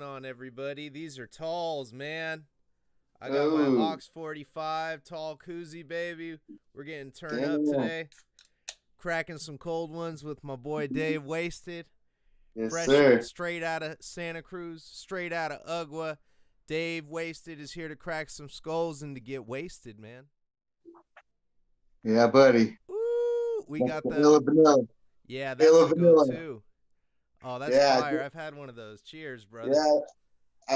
On everybody? These are talls, man. I got my Oh, Ox 45 tall koozie, baby. We're getting turned up damn. today. Cracking some cold ones with my boy Dave Wasted. Yes, Fresh sir. straight out of Santa Cruz, straight out of Ugwa. Dave Wasted is here to crack some skulls and to get wasted, man. Yeah, buddy. Ooh, we That's got the the. Illa Vanilla. Yeah, that's Illa the go Vanilla. to. Oh, that's Yeah, fire. I've had one of those. Cheers, brother. yeah.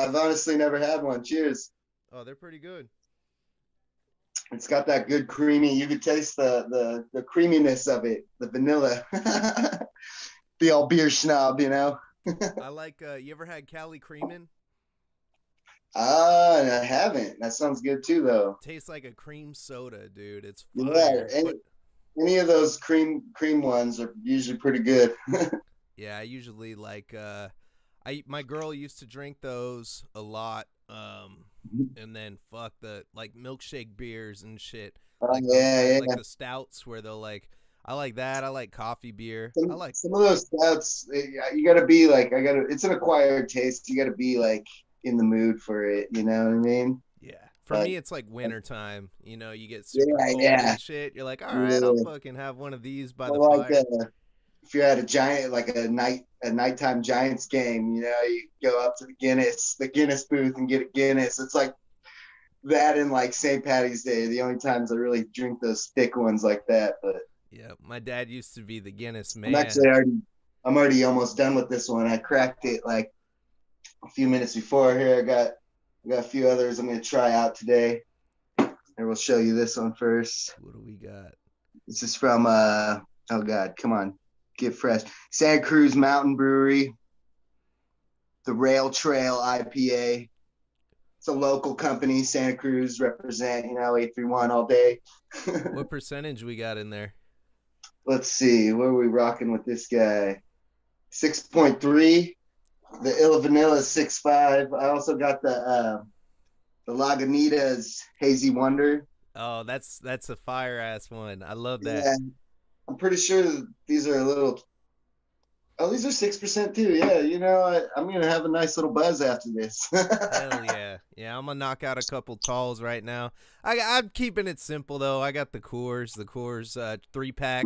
I've honestly never had one. Cheers. Oh, they're pretty good. It's got that good creamy. You could taste the creaminess of it, the vanilla. The old beer snob, you know. I like, you ever had Cali Creamin'? I haven't. That sounds good too, though. Tastes like a cream soda, dude. It's Yeah, fire. But any of those cream ones are usually pretty good. yeah, I usually like I my girl used to drink those a lot. And then fuck the like milkshake beers and shit. Oh Like those yeah, like yeah. the stouts where they'll like I like that. I like coffee beer. I some like some of those stouts, you got to be like, I got to. It's an acquired taste. You got to be like in the mood for it. You know what I mean? yeah. For Like, me it's like winter time. You get super yeah, cold yeah, and shit. You're like, "All right, I'll yeah. fucking have one of these by the Or like fire." if you're at a giant, like a nighttime Giants game, you go up to the Guinness booth and get a Guinness. It's like that in like St. Patty's Day. The only times I really drink those thick ones like that. But Yeah, my dad used to be the Guinness I'm actually man. already, I'm already almost done with this one. I cracked it like a few minutes before. Here, I got a few others I'm gonna try out today. And we'll show you this one first. What do we got? This is from oh god, come on, get fresh. Santa Cruz Mountain Brewery, the Rail Trail IPA. It's a local company. Santa Cruz represent, 831 all day. What percentage we got in there? Let's see, what are we rocking with this guy? 6.3. The Illa Vanilla is 6.5. I also got the Lagunitas Hazy Wonder. Oh, that's a fire ass one. I love that. Yeah, I'm pretty sure these are a little. Oh, these are 6% too. Yeah, I'm gonna have a nice little buzz after this. Hell yeah. Yeah, I'm gonna knock out a couple talls right now. I'm keeping it simple though. I got the Coors 3 pack.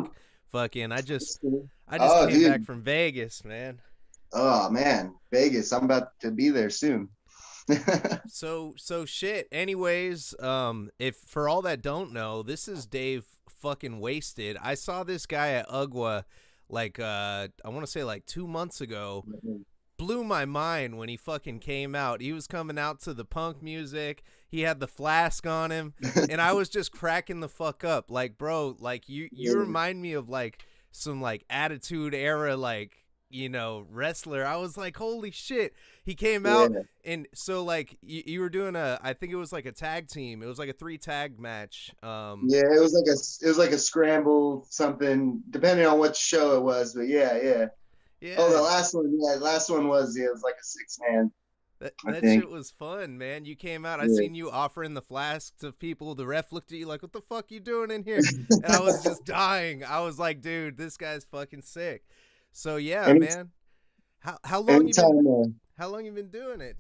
Fucking I just Oh, came back dude. from Vegas, man. Oh man, Vegas. I'm about to be there soon. So shit. Anyways, if for all that don't know, this is Dave fucking Wasted. I saw this guy at Ugwa like I want to say like 2 months ago. Blew my mind when he fucking came out. He was coming out to the punk music. He had the flask on him, and I was just cracking the fuck up. Like, bro, like you remind me of like some like attitude era wrestler. I was like, holy shit. He came out Yeah, and so like you were doing I think it was like a tag team. It was like a 3 tag match. yeah. It was like a scramble something, depending on what show it was. But yeah, yeah. Oh, Yeah, the last one. Yeah, the last one was, yeah, it was like a 6 man, I that think. shit was fun, man. You came out. I Yeah. seen you offering the flask to people. The ref looked at you like, "What the fuck you doing in here?" And I was just dying. I was like, "Dude, this guy's fucking sick." So yeah, Any man. How long you been anytime. how long you been doing it?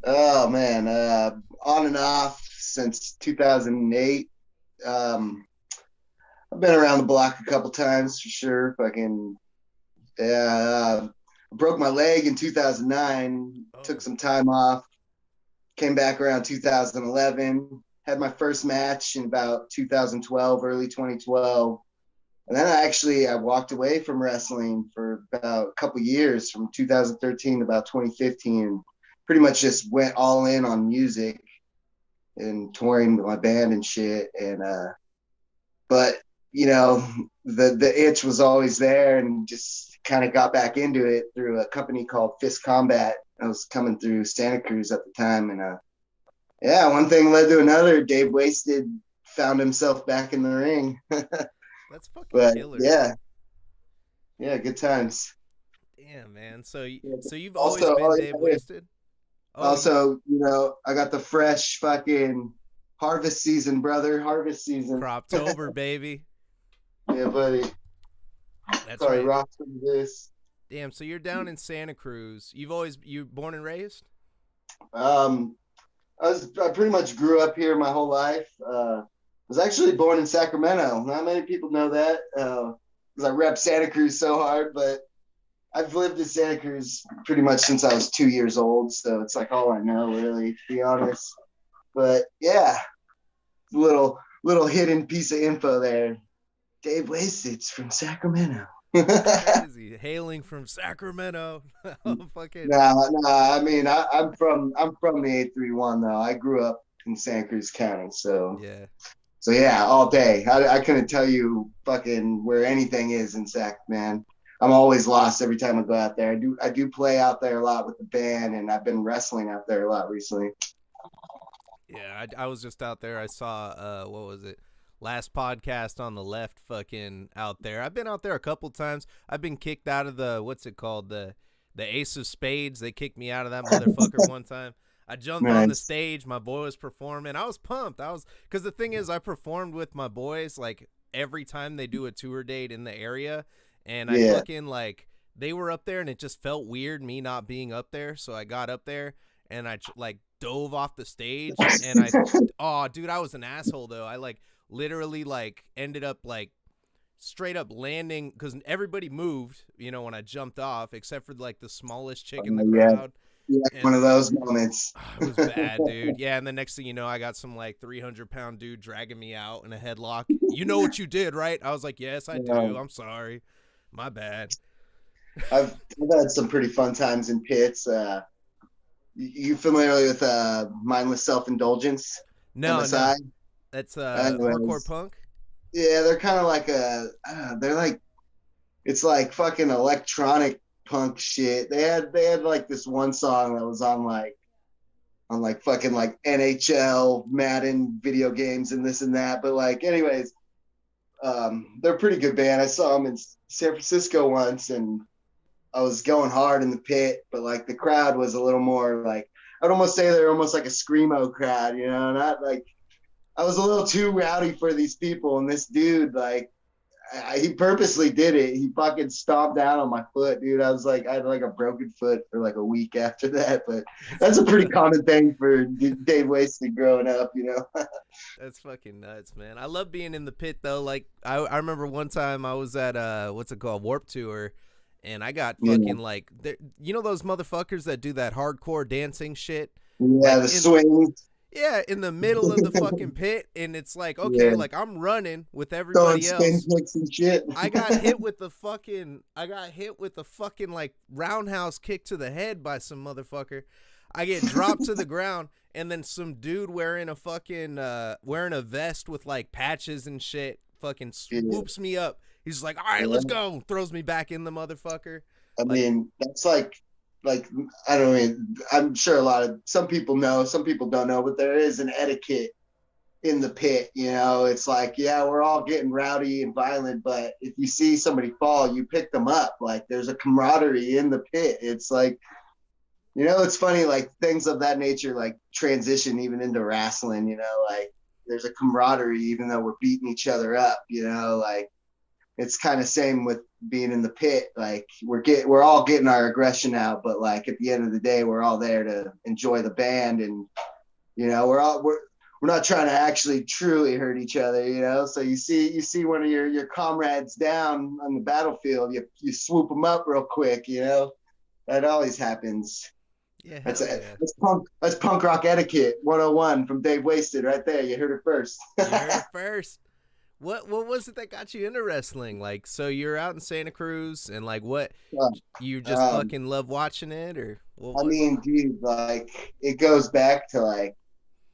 Oh man, on and off since 2008. Um, I've been around the block a couple times for sure. Fucking yeah. Broke my leg in 2009. Took Oh, some time off. Came back around 2011. Had my first match in about 2012, early 2012. And then I walked away from wrestling for about a couple years, from 2013 to about 2015. Pretty much just went all in on music and touring with my band and shit. And but you know, the itch was always there, and just kind of got back into it through a company called Fist Combat. I was coming through Santa Cruz at the time, and yeah, one thing led to another. Dave Wasted found himself back in the ring. that's fucking But killer. yeah, yeah, good times. Damn, man. So you've always Also, been oh Dave yeah, Wasted? Oh, you also, I got the fresh fucking harvest season, brother. Harvest season. Croptober, baby. Yeah, buddy. That's Probably right. rock some of this. Damn. So you're down in Santa Cruz. You born and raised? Um, I pretty much grew up here my whole life. I was actually born in Sacramento. Not many people know that because I rep Santa Cruz so hard, but I've lived in Santa Cruz pretty much since I was 2 years old. So it's like all I know, really, to be honest. But yeah, little hidden piece of info there. Dave Wasted's from Sacramento. That's crazy. Hailing from Sacramento. Oh, fucking Nah. I mean, I'm from the 831 though. I grew up in Santa Cruz County, so yeah. so yeah, all day. I couldn't tell you fucking where anything is in Sac, man. I'm always lost every time I go out there. I do play out there a lot with the band, and I've been wrestling out there a lot recently. Yeah, I was just out there. I saw what was it? Last podcast on the left fucking out there. I've been out there a couple times. I've been kicked out of the what's it called? The Ace of Spades. They kicked me out of that motherfucker one time. I jumped on the Nice. stage, my boy was performing. I was pumped. Cuz the thing is I performed with my boys like every time they do a tour date in the area, and I Yeah. fucking like they were up there and it just felt weird me not being up there, so I got up there and I like dove off the stage and oh dude, I was an asshole though. I like literally like ended up like straight up landing because everybody moved, when I jumped off, except for like the smallest chick in the Yeah. crowd. Yeah. One And of those moments. it was bad, dude. Yeah, and the next thing you know, I got some like 300-pound dude dragging me out in a headlock. You know what you did, right? I was like, yes, I do. I'm sorry. My bad. I've had some pretty fun times in pits. You familiar with mindless self indulgence? No, no. MSI. That's hardcore Anyways, punk. yeah, they're kind of like they're like it's like fucking electronic punk shit. They had like this one song that was on like fucking like NHL, Madden video games and this and that. But like, anyways, they're a pretty good band. I saw them in San Francisco once, and I was going hard in the pit, but like the crowd was a little more like I'd almost say they're almost like a screamo crowd, not like I was a little too rowdy for these people, and this dude like he purposely did it. He fucking stomped down on my foot, dude. I was like, I had like a broken foot for like a week after that, but That's that's a fucked pretty up. common thing for Dave Wasted growing up. That's fucking nuts, man. I love being in the pit though. Like I remember one time I was at what's it called, Warp Tour, and I got Yeah, fucking like those motherfuckers that do that hardcore dancing shit, yeah, like the in swings. yeah in the middle of the fucking pit, and it's like okay, Yeah, like I'm running with throwing everybody spin else. kicks and shit. I got hit with the fucking like roundhouse kick to the head by some motherfucker. I get dropped to the ground, and then some dude wearing a vest with like patches and shit fucking Yeah, swoops me up. He's like, "All right, let's yeah. go." Throws me back in the motherfucker. I Like, mean, that's like I don't mean I'm sure some people know, some people don't know, but there is an etiquette in the pit. It's like, yeah, we're all getting rowdy and violent, but if you see somebody fall, you pick them up. Like there's a camaraderie in the pit. It's like, it's funny, like things of that nature, like transition even into wrestling, like there's a camaraderie, even though we're beating each other up, like it's kind of same with being in the pit. Like we're all getting our aggression out, but like at the end of the day, we're all there to enjoy the band, and we're not trying to actually truly hurt each other. So you see one of your comrades down on the battlefield, you swoop them up real quick. That always happens. yeah, That's hell a, yeah. that's punk rock etiquette 101 from Dave Wasted right there. You heard it first. You heard it first. What was it that got you into wrestling? Like, so you're out in Santa Cruz, and like, what you just um, fucking love watching it, or what I was it? mean, dude, like it goes back to like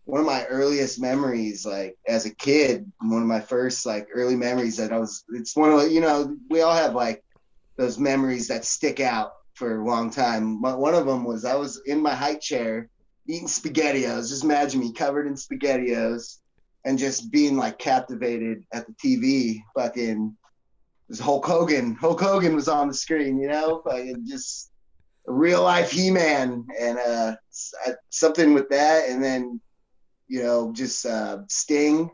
one of my earliest memories, like as a kid, one of my first like early memories it's one of we all have like those memories that stick out for a long time. But one of them was I was in my high chair eating SpaghettiOs. Just imagine me covered in SpaghettiOs and just being like captivated at the TV. Fucking it was Hulk Hogan. Hulk Hogan was on the screen, like just a real life He-Man, and something with that, and then just Sting,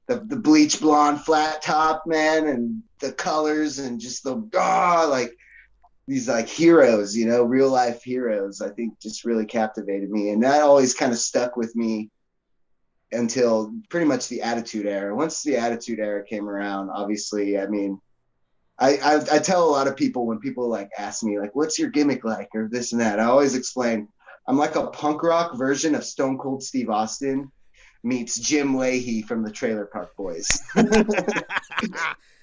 the bleach blonde flat top, man, and the colors and just like these like heroes, you know, real life heroes, I think just really captivated me. And that always kind of stuck with me until pretty much the Attitude Era. Once the Attitude Era came around, obviously, I mean, I tell a lot of people when people like ask me like, what's your gimmick like or this and that, I always explain I'm like a punk rock version of Stone Cold Steve Austin meets Jim Leahy from the Trailer Park Boys.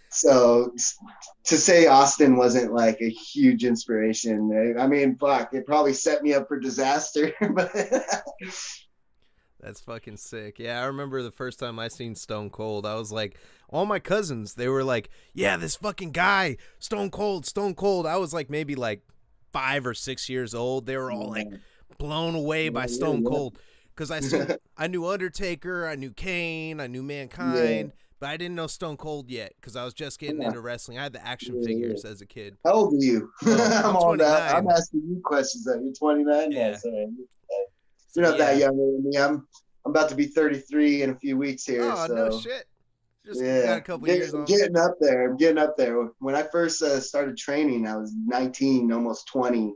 So to say Austin wasn't like a huge inspiration, I mean, fuck, it probably set me up for disaster. But That's fucking sick. Yeah, I remember the first time I seen Stone Cold. I was like, all my cousins, they were like, yeah, this fucking guy, Stone Cold, Stone Cold. I was like maybe like 5 or 6 years old. They were all like blown away by Stone Cold because I knew Undertaker, I knew Kane, I knew yeah, Mankind, but I didn't know Stone Cold yet because I was just getting into wrestling. I had the action yeah. figures as a kid. How old are you? Oh, I'm I'm 29. asking you questions. You're 29 now, Yeah. so So you're not that yeah. younger than me. I'm about to be 33 in a few weeks here, Oh, no so shit. Just got yeah, a couple years on me. getting up there. I'm getting up there. When I first started training, I was 19, almost 20.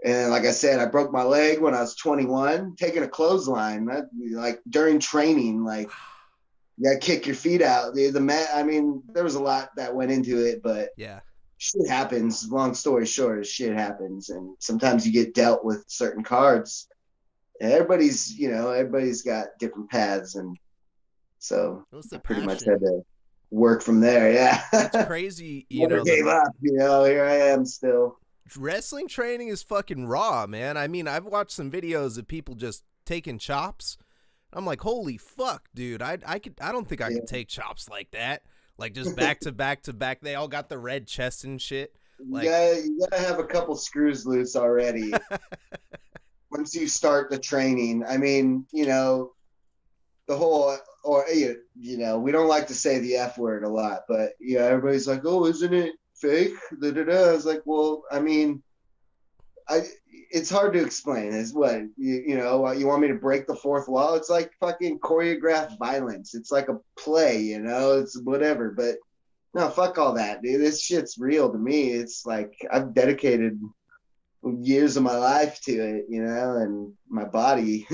And like I said, I broke my leg when I was 21, taking a clothesline. Like during training, like you gotta kick your feet out. I mean, there was a lot that went into it, but Yeah. shit happens. Long story short, shit happens, and sometimes you get dealt with certain cards. Everybody's got different paths, and so What's I the pretty much had passion? to work from there. It's Yeah, crazy, never the gave up. Here I am still. wrestling training is fucking raw, man. I mean, I've watched some videos of people just taking chops. I'm like, holy fuck, dude. I don't think I Yeah, could take chops like that. Like just back to back to back. They all got the red chest and shit. Like you gotta have a couple screws loose already once you start the training. I mean, the whole or we don't like to say the F word a lot, but everybody's like, oh, isn't it fake? Da, da, da. I was like, well, I mean, I it's hard to explain. Is what you want me to break the fourth wall? It's like fucking choreographed violence. It's like a play, it's whatever. But no, fuck all that, dude. This shit's real to me. It's like I've dedicated years of my life to it, and my body.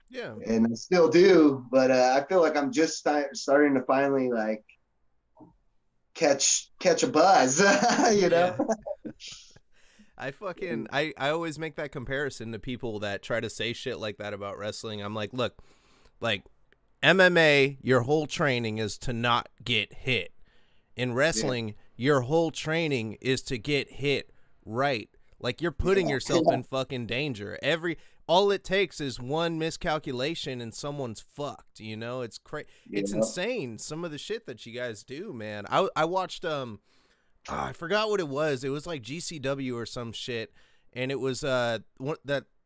yeah. And I still do, but I feel like I'm just starting to finally like catch a buzz, you know. Yeah. I always make that comparison to people that try to say shit like that about wrestling. I'm like, look, like MMA, your whole training is to not get hit. In Yeah, wrestling, your whole training is to get hit right. Like you're putting yeah, yourself in fucking danger. All it takes is one miscalculation and someone's fucked. It's yeah. insane some of the shit that you guys do, man. I watched I forgot what it was. It was like GCW or some shit, and it was that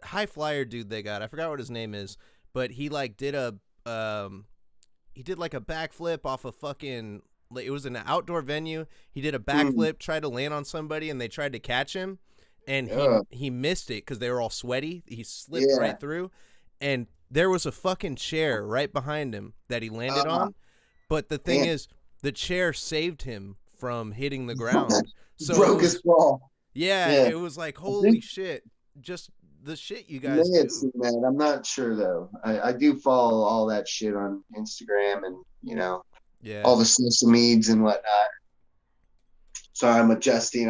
high flyer dude they got. I forgot what his name is, but he did like a backflip off a fucking. Like, it was an outdoor venue. He did a Mm, backflip, tried to land on somebody, and they tried to catch him, and yeah, he missed it because they were all sweaty. He slipped yeah. right through, and there was a fucking chair right behind him that he landed Uh, on. But the thing damn, is, the chair saved him from hitting the ground. So it broke his was, fall. yeah, Yeah, it was like, I holy think shit, just the shit you you guys may have do. seen that. I'm not sure though. I do follow all that shit on Instagram and Yeah. all the social medias and whatnot. Sorry, I'm adjusting.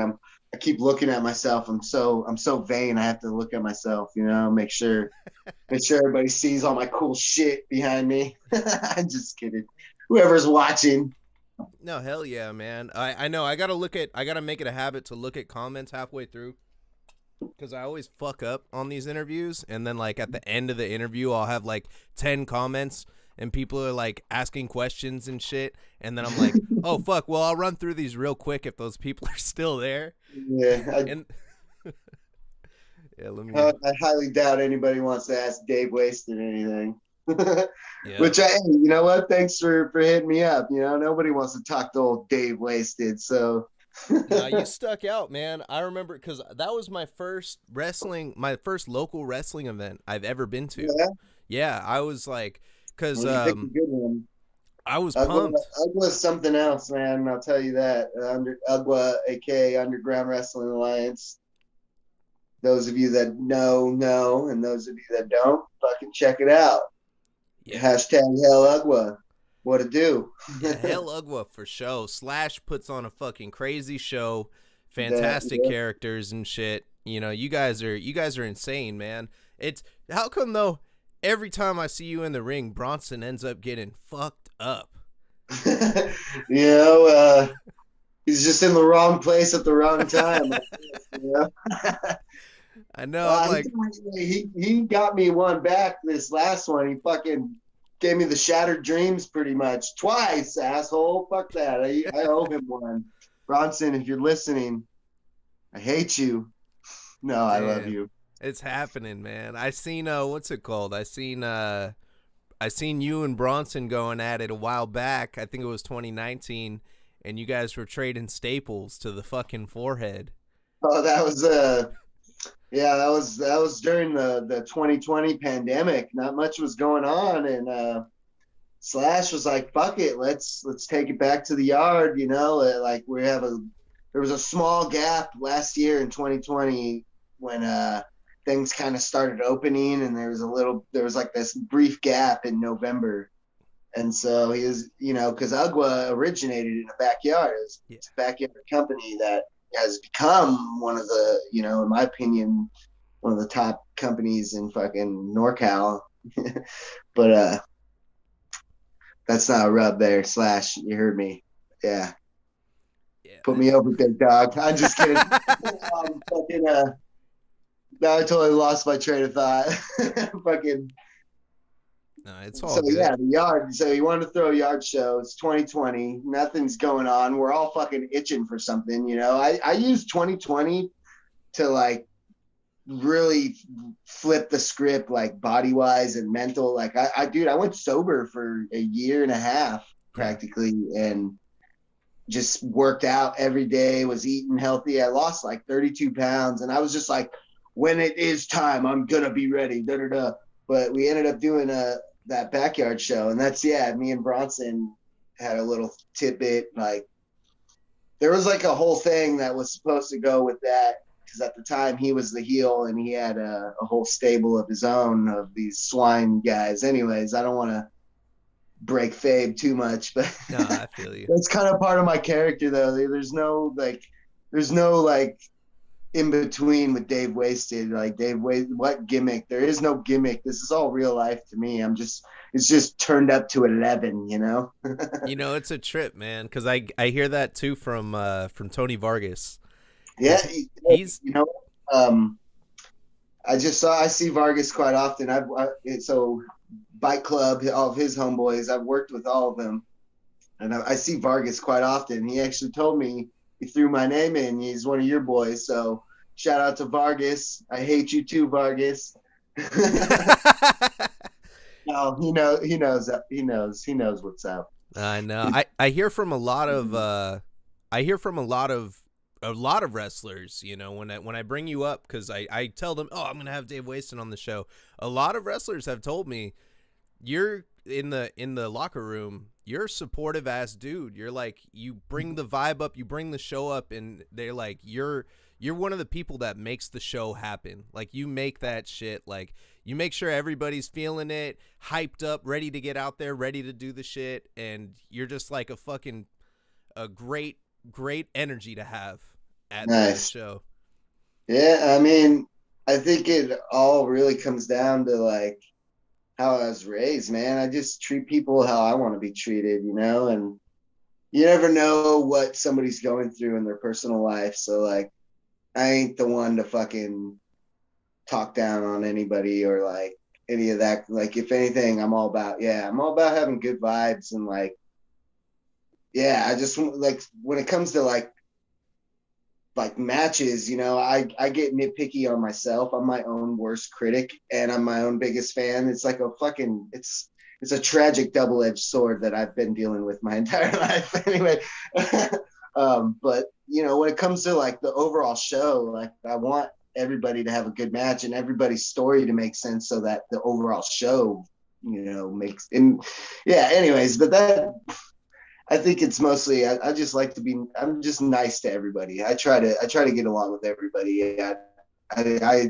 I keep looking at myself. I'm so vain. I have to look at myself. Make sure everybody sees all my cool shit behind me. I'm just kidding. Whoever's watching. No, hell yeah, man. I know. I gotta make it a habit to look at comments halfway through because I always fuck up on these interviews, and then like at the end of the interview, I'll have like 10 comments, and people are like asking questions and shit, and then I'm like, oh fuck, well I'll run through these real quick if those people are still there, Yeah, and yeah, let me, I highly doubt anybody wants to ask Dave Wasted anything. yeah. Which hey, you know what? Thanks for hitting me up. Nobody wants to talk to old Dave Wasted. So Nah, you stuck out, man. I remember because that was my first local wrestling event I've ever been to. yeah, Yeah, I was like, because well, you picked a good one. I was Ugwa, pumped. Ugwa's something else, man. I'll tell you that. Ugwa, aka Underground Wrestling Alliance. Those of you that know, and those of you that don't, fucking check it out. Yeah. Hashtag Hell Ugwa. What to do? Yeah, Hell Ugwa for show. Slash puts on a fucking crazy show, fantastic Yeah. characters and shit. You guys are insane, man. It's how come though every time I see you in the ring, Bronson ends up getting fucked up. you know, he's just in the wrong place at the wrong time. You know? I know. I'm like, He got me one back this last one. He fucking gave me the shattered dreams pretty much twice, asshole. Fuck that. I owe him one. Bronson, if you're listening, I hate you. No, I love damn, you. it's happening, man. I seen what's it called? I seen you and Bronson going at it a while back. I think it was 2019, and you guys were trading staples to the fucking forehead. Oh, that was yeah, that was during the 2020 pandemic. Not much was going on, and Slash was like, "Fuck it, let's take it back to the yard." Like there was a small gap last year in 2020 when things kind of started opening, and there was like this brief gap in November, and so he was, because Ugwa originated in a backyard. Yeah. It's a backyard company that has become one of the, in my opinion, one of the top companies in fucking NorCal. But that's not a rub there. Slash, you heard me. Yeah, Yeah, put me that's over, big dog. I'm just kidding. Fucking now I totally lost my train of thought. Fucking no, it's all so good. yeah, the yard. So you wanted to throw a yard show. It's 2020. Nothing's going on. We're all fucking itching for something. I use 2020 to like really flip the script, like body wise and mental. Like dude, I went sober for a year and a half Yeah. practically, and just worked out every day. Was eating healthy. I lost like 32 pounds, and I was just like, when it is time, I'm gonna be ready. Da da da. But we ended up doing that backyard show, and that's, yeah. Me and Bronson had a little tidbit. Like there was like a whole thing that was supposed to go with that, because at the time he was the heel and he had a whole stable of his own of these swine guys. Anyways, I don't want to break Fabe too much, but No, I feel you. that's kind of part of my character though. There's no like in between with Dave Wasted. Like what gimmick? There is no gimmick. This is all real life to me. It's just turned up to 11, you know? It's a trip, man, because I hear that too from Tony Vargas, because Yeah, he's you know, um, I see Vargas quite often. So Bike Club, all of his homeboys, I've worked with all of them, and I see Vargas quite often. He actually told me he threw my name in. He's one of your boys, so shout out to Vargas. I hate you too, Vargas. No, he knows what's up. I know. I hear from a lot of I hear from a lot of wrestlers, when I bring you up, because I tell them, oh, I'm gonna have Dave Waston on the show. A lot of wrestlers have told me you're in the locker room, you're a supportive ass dude. You're like, you bring the vibe up, you bring the show up, and they're like, you're one of the people that makes the show happen. Like, you make that shit, like, you make sure everybody's feeling it, hyped up, ready to get out there, ready to do the shit, and you're just like a great energy to have at the Nice. show. Yeah, I mean, I think it all really comes down to like how I was raised, man. I just treat people how I want to be treated, and you never know what somebody's going through in their personal life. So like I ain't the one to fucking talk down on anybody or like any of that. Like if anything, I'm all about having good vibes and like, yeah, I just like when it comes to like matches, I get nitpicky on myself. I'm my own worst critic and I'm my own biggest fan. It's like it's a tragic double-edged sword that I've been dealing with my entire life. Anyway, but when it comes to like the overall show, like I want everybody to have a good match and everybody's story to make sense so that the overall show makes and yeah. Anyways, but that I think it's mostly I just like to be. I'm just nice to everybody. I try to get along with everybody. I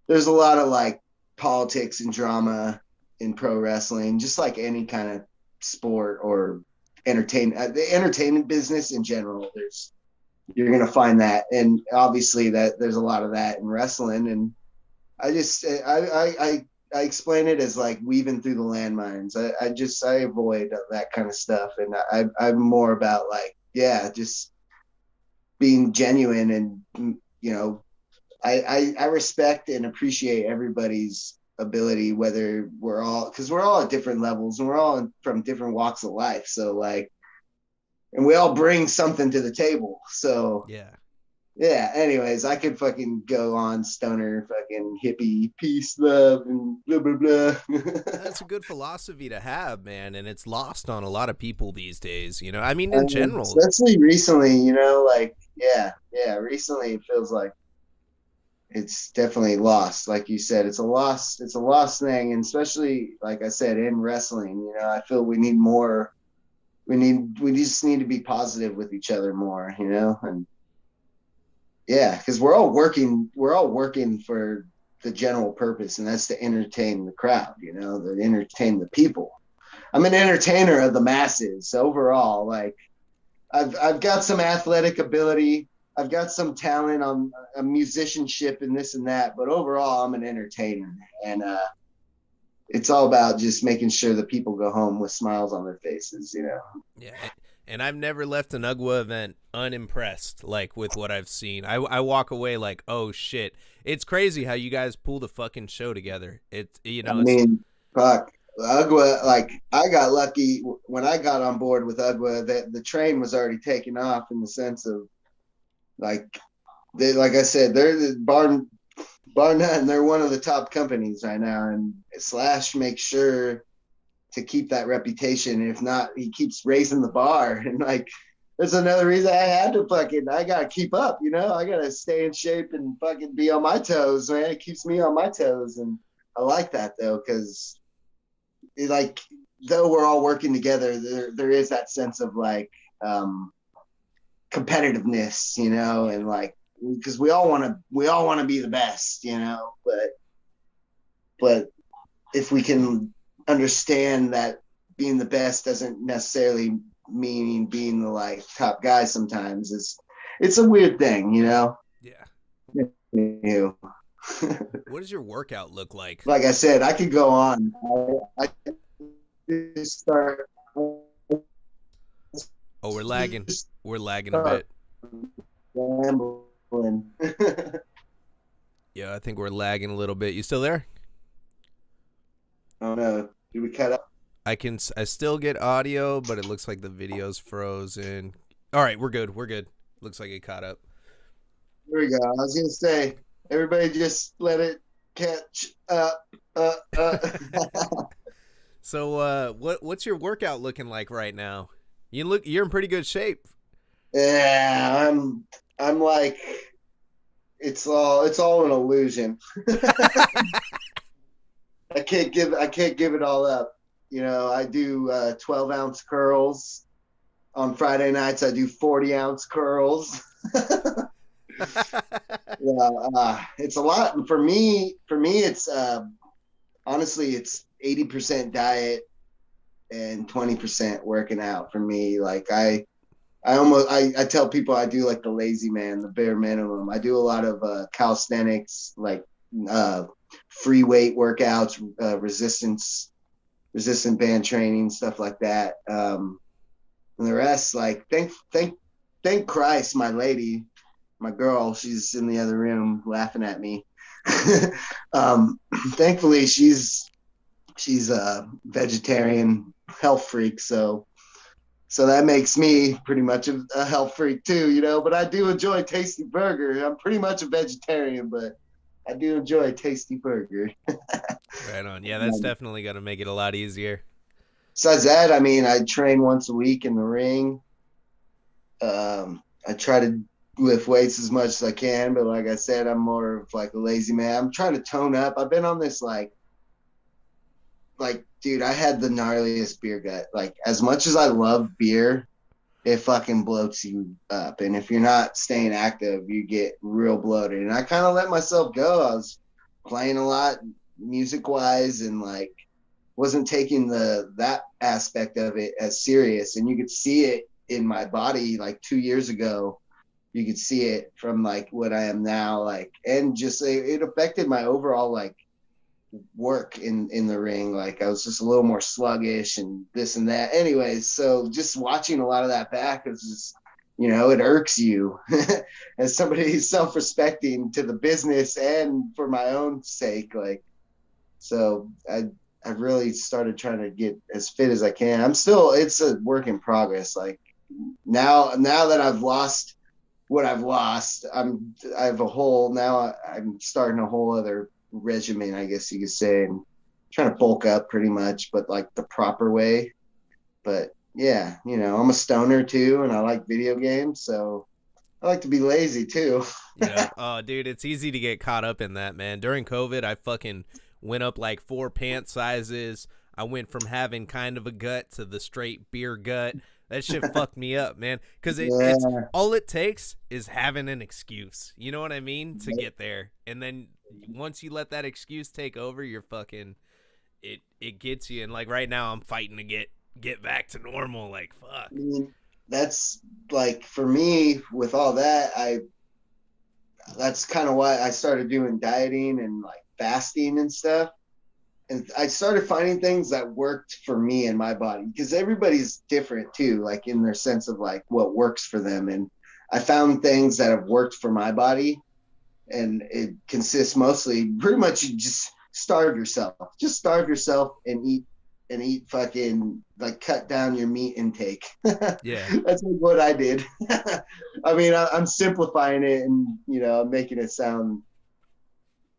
there's a lot of like politics and drama in pro wrestling, just like any kind of sport or the entertainment business in general. You're gonna find that, and obviously that there's a lot of that in wrestling. And I explain it as like weaving through the landmines. I avoid that kind of stuff, and I'm more about like just being genuine. And I respect and appreciate everybody's ability, whether because we're all at different levels and we're all from different walks of life. So like, and we all bring something to the table. So Yeah. yeah, anyways, I could fucking go on stoner, fucking hippie, peace, love, and blah, blah, blah. That's a good philosophy to have, man, and it's lost on a lot of people these days. I mean, in general. Especially recently, like, yeah, recently it feels like it's definitely lost. Like you said, it's a lost thing. And especially, like I said, in wrestling, I feel we need more, we just need to be positive with each other more, and yeah, because we're all working for the general purpose, and that's to entertain the crowd, to entertain the people. I'm an entertainer of the masses overall. Like I've got some athletic ability, I've got some talent on a musicianship and this and that, but overall I'm an entertainer, and it's all about just making sure that people go home with smiles on their faces. Yeah, and I've never left an UGWA event unimpressed, like with what I've seen. I walk away like, oh shit, it's crazy how you guys pulled a fucking show together. I it's mean, fuck. UGWA, like I got lucky when I got on board with UGWA that the train was already taking off, in the sense of like like I said, they're the bar none, they're one of the top companies right now, and Slash makes sure to keep that reputation. If not, he keeps raising the bar. And like there's another reason I gotta keep up, I gotta stay in shape and fucking be on my toes, man. It keeps me on my toes. And I like that though, because like though we're all working together, there is that sense of like competitiveness, yeah, and like because we all want to be the best, but if we can understand that being the best doesn't necessarily mean being the like top guy, sometimes it's a weird thing, yeah. you What does your workout look like? like I said, I could go on. I just start Oh, we're lagging. just We're lagging a start bit. rambling. Yeah, I think we're lagging a little bit. You still there? Oh no, did we cut up? I still get audio, but it looks like the video's frozen. All right, we're good. We're good. Looks like it caught up. There we go. I was gonna say, everybody just let it catch up. Uh, uh. So, what's your workout looking like right now? You're in pretty good shape. Yeah, I'm like, it's all an illusion. I can't give it all up. I do 12-ounce curls on Friday nights. I do 40-ounce curls. Yeah, it's a lot for me. It's honestly, it's 80% diet and 20% working out for me. Like I tell people I do like the lazy man, the bare minimum. I do a lot of calisthenics, like uh, free weight workouts, resistant band training, stuff like that. And the rest, like thank Christ, my lady, my girl, she's in the other room laughing at me. um, Thankfully, she's a vegetarian health freak, so that makes me pretty much a health freak too, But I do enjoy tasty burger. I'm pretty much a vegetarian, but I do enjoy a tasty burger. Right on. Yeah, that's definitely gonna make it a lot easier. Besides that, I mean, I train once a week in the ring. I try to lift weights as much as I can, but like I said, I'm more of like a lazy man. I'm trying to tone up. I've been on this like like, dude, I had the gnarliest beer gut. Like, as much as I love beer, it fucking bloats you up. And if you're not staying active, you get real bloated. And I kind of let myself go. I was playing a lot music wise and like wasn't taking the that aspect of it as serious. And you could see it in my body like 2 years ago. You could see it from like what I am now, like, and just it affected my overall like work in the ring. Like I was just a little more sluggish and this and that. Anyways, so just watching a lot of that back is just, it irks you as somebody who's self-respecting to the business and for my own sake. Like, so I really started trying to get as fit as I can. It's a work in progress. Like now that I've lost what I've lost, I have a whole, now I'm starting a whole other regimen, I guess you could say, and trying to bulk up pretty much, but like the proper way. But yeah, I'm a stoner too, and I like video games, so I like to be lazy too. Yep. Oh, dude, it's easy to get caught up in that, man. During COVID, I fucking went up like 4 pant sizes. I went from having kind of a gut to the straight beer gut. That shit fucked me up, man. Because it's Yeah. all it takes is having an excuse. You know what I mean? To get there. And then once you let that excuse take over, you're fucking it gets you. And like right now, I'm fighting to get back to normal. Like fuck. I mean, that's like for me with all that, that's kind of why I started doing dieting and like fasting and stuff. And I started finding things that worked for me and my body because everybody's different too, like in their sense of like what works for them. And I found things that have worked for my body, and it consists mostly pretty much you just starve yourself and eat fucking like cut down your meat intake. Yeah. That's like what I did. I mean, I'm simplifying it and I'm making it sound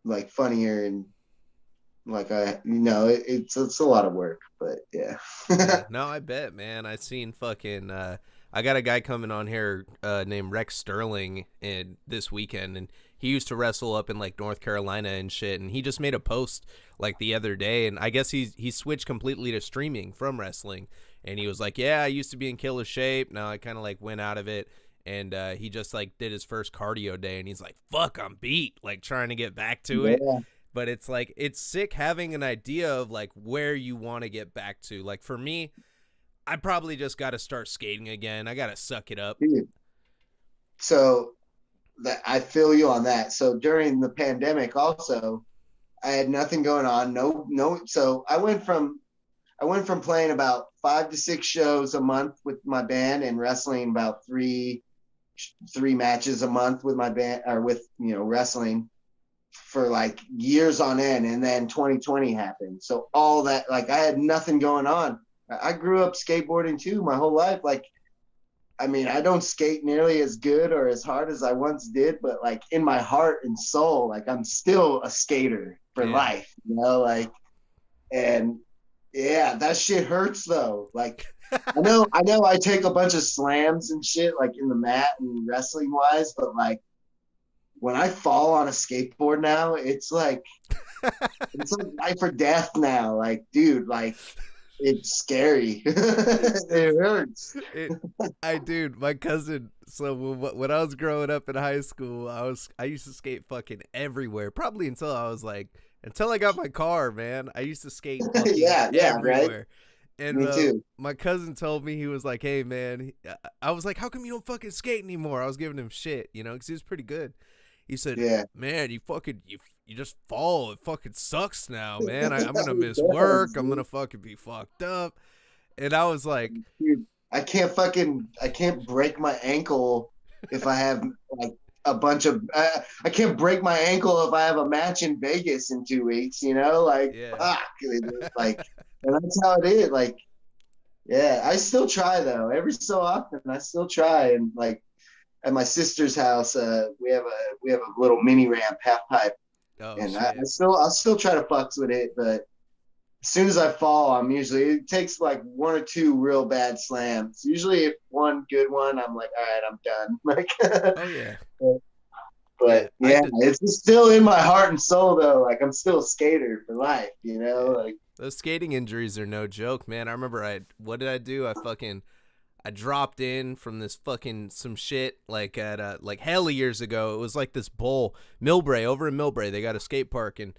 like funnier and like it's a lot of work, but yeah. Yeah, no, I bet, man. I seen fucking. I got a guy coming on here named Rex Sterling in this weekend, and he used to wrestle up in like North Carolina and shit. And he just made a post like the other day, and I guess he switched completely to streaming from wrestling. And he was like, "Yeah, I used to be in killer shape. Now I kind of like went out of it." And he just like did his first cardio day, and he's like, "Fuck, I'm beat." Like trying to get back to it, Yeah, but it's like it's sick having an idea of like where you want to get back to. Like for me, I probably just got to start skating again. I got to suck it up. dude. So that I feel you on that. So during the pandemic, also, I had nothing going on. No, no. So I went from playing about 5 to 6 shows a month with my band and wrestling about three matches a month with my band or with wrestling for like years on end. And then 2020 happened, so all that, like, I had nothing going on. I grew up skateboarding too my whole life. Like, I mean, I don't skate nearly as good or as hard as I once did, but like in my heart and soul, like I'm still a skater for Yeah. life, like, and yeah, that shit hurts though. Like, I know I take a bunch of slams and shit like in the mat and wrestling wise, but like when I fall on a skateboard now, it's like life or death now. Like, dude, like it's scary. It hurts. it, dude, my cousin. So when I was growing up in high school, I used to skate fucking everywhere. Probably until I got my car, man. I used to skate fucking Yeah, yeah, right. everywhere. And Me too. my cousin told me, he was like, "Hey, man," I was like, "How come you don't fucking skate anymore?" I was giving him shit, because he was pretty good. He said, Yeah. "Man, you just fall. It fucking sucks now, man. I'm gonna It miss does, work. I'm dude. gonna fucking be fucked up." And I was like, Dude, I can't break my ankle if I have like a bunch of I can't break my ankle if I have a match in Vegas in 2 weeks, like "Yeah, fuck. Like, and that's how it is. Like, yeah, I still try though. Every so often I still try, and like at my sister's house, we have a little mini ramp half pipe, oh and shit." I'll still try to fucks with it, but as soon as I fall, it takes like one or two real bad slams. Usually, if one good one, I'm like, all right, I'm done. Like, Oh yeah. Yeah, But I yeah, did. it's still in my heart and soul though. Like I'm still a skater for life, Yeah. like Those skating injuries are no joke, man. I remember what did I do? I dropped in from this fucking some shit like at like hella years ago. It was like this bowl, Millbrae, over in Millbrae. They got a skate park, and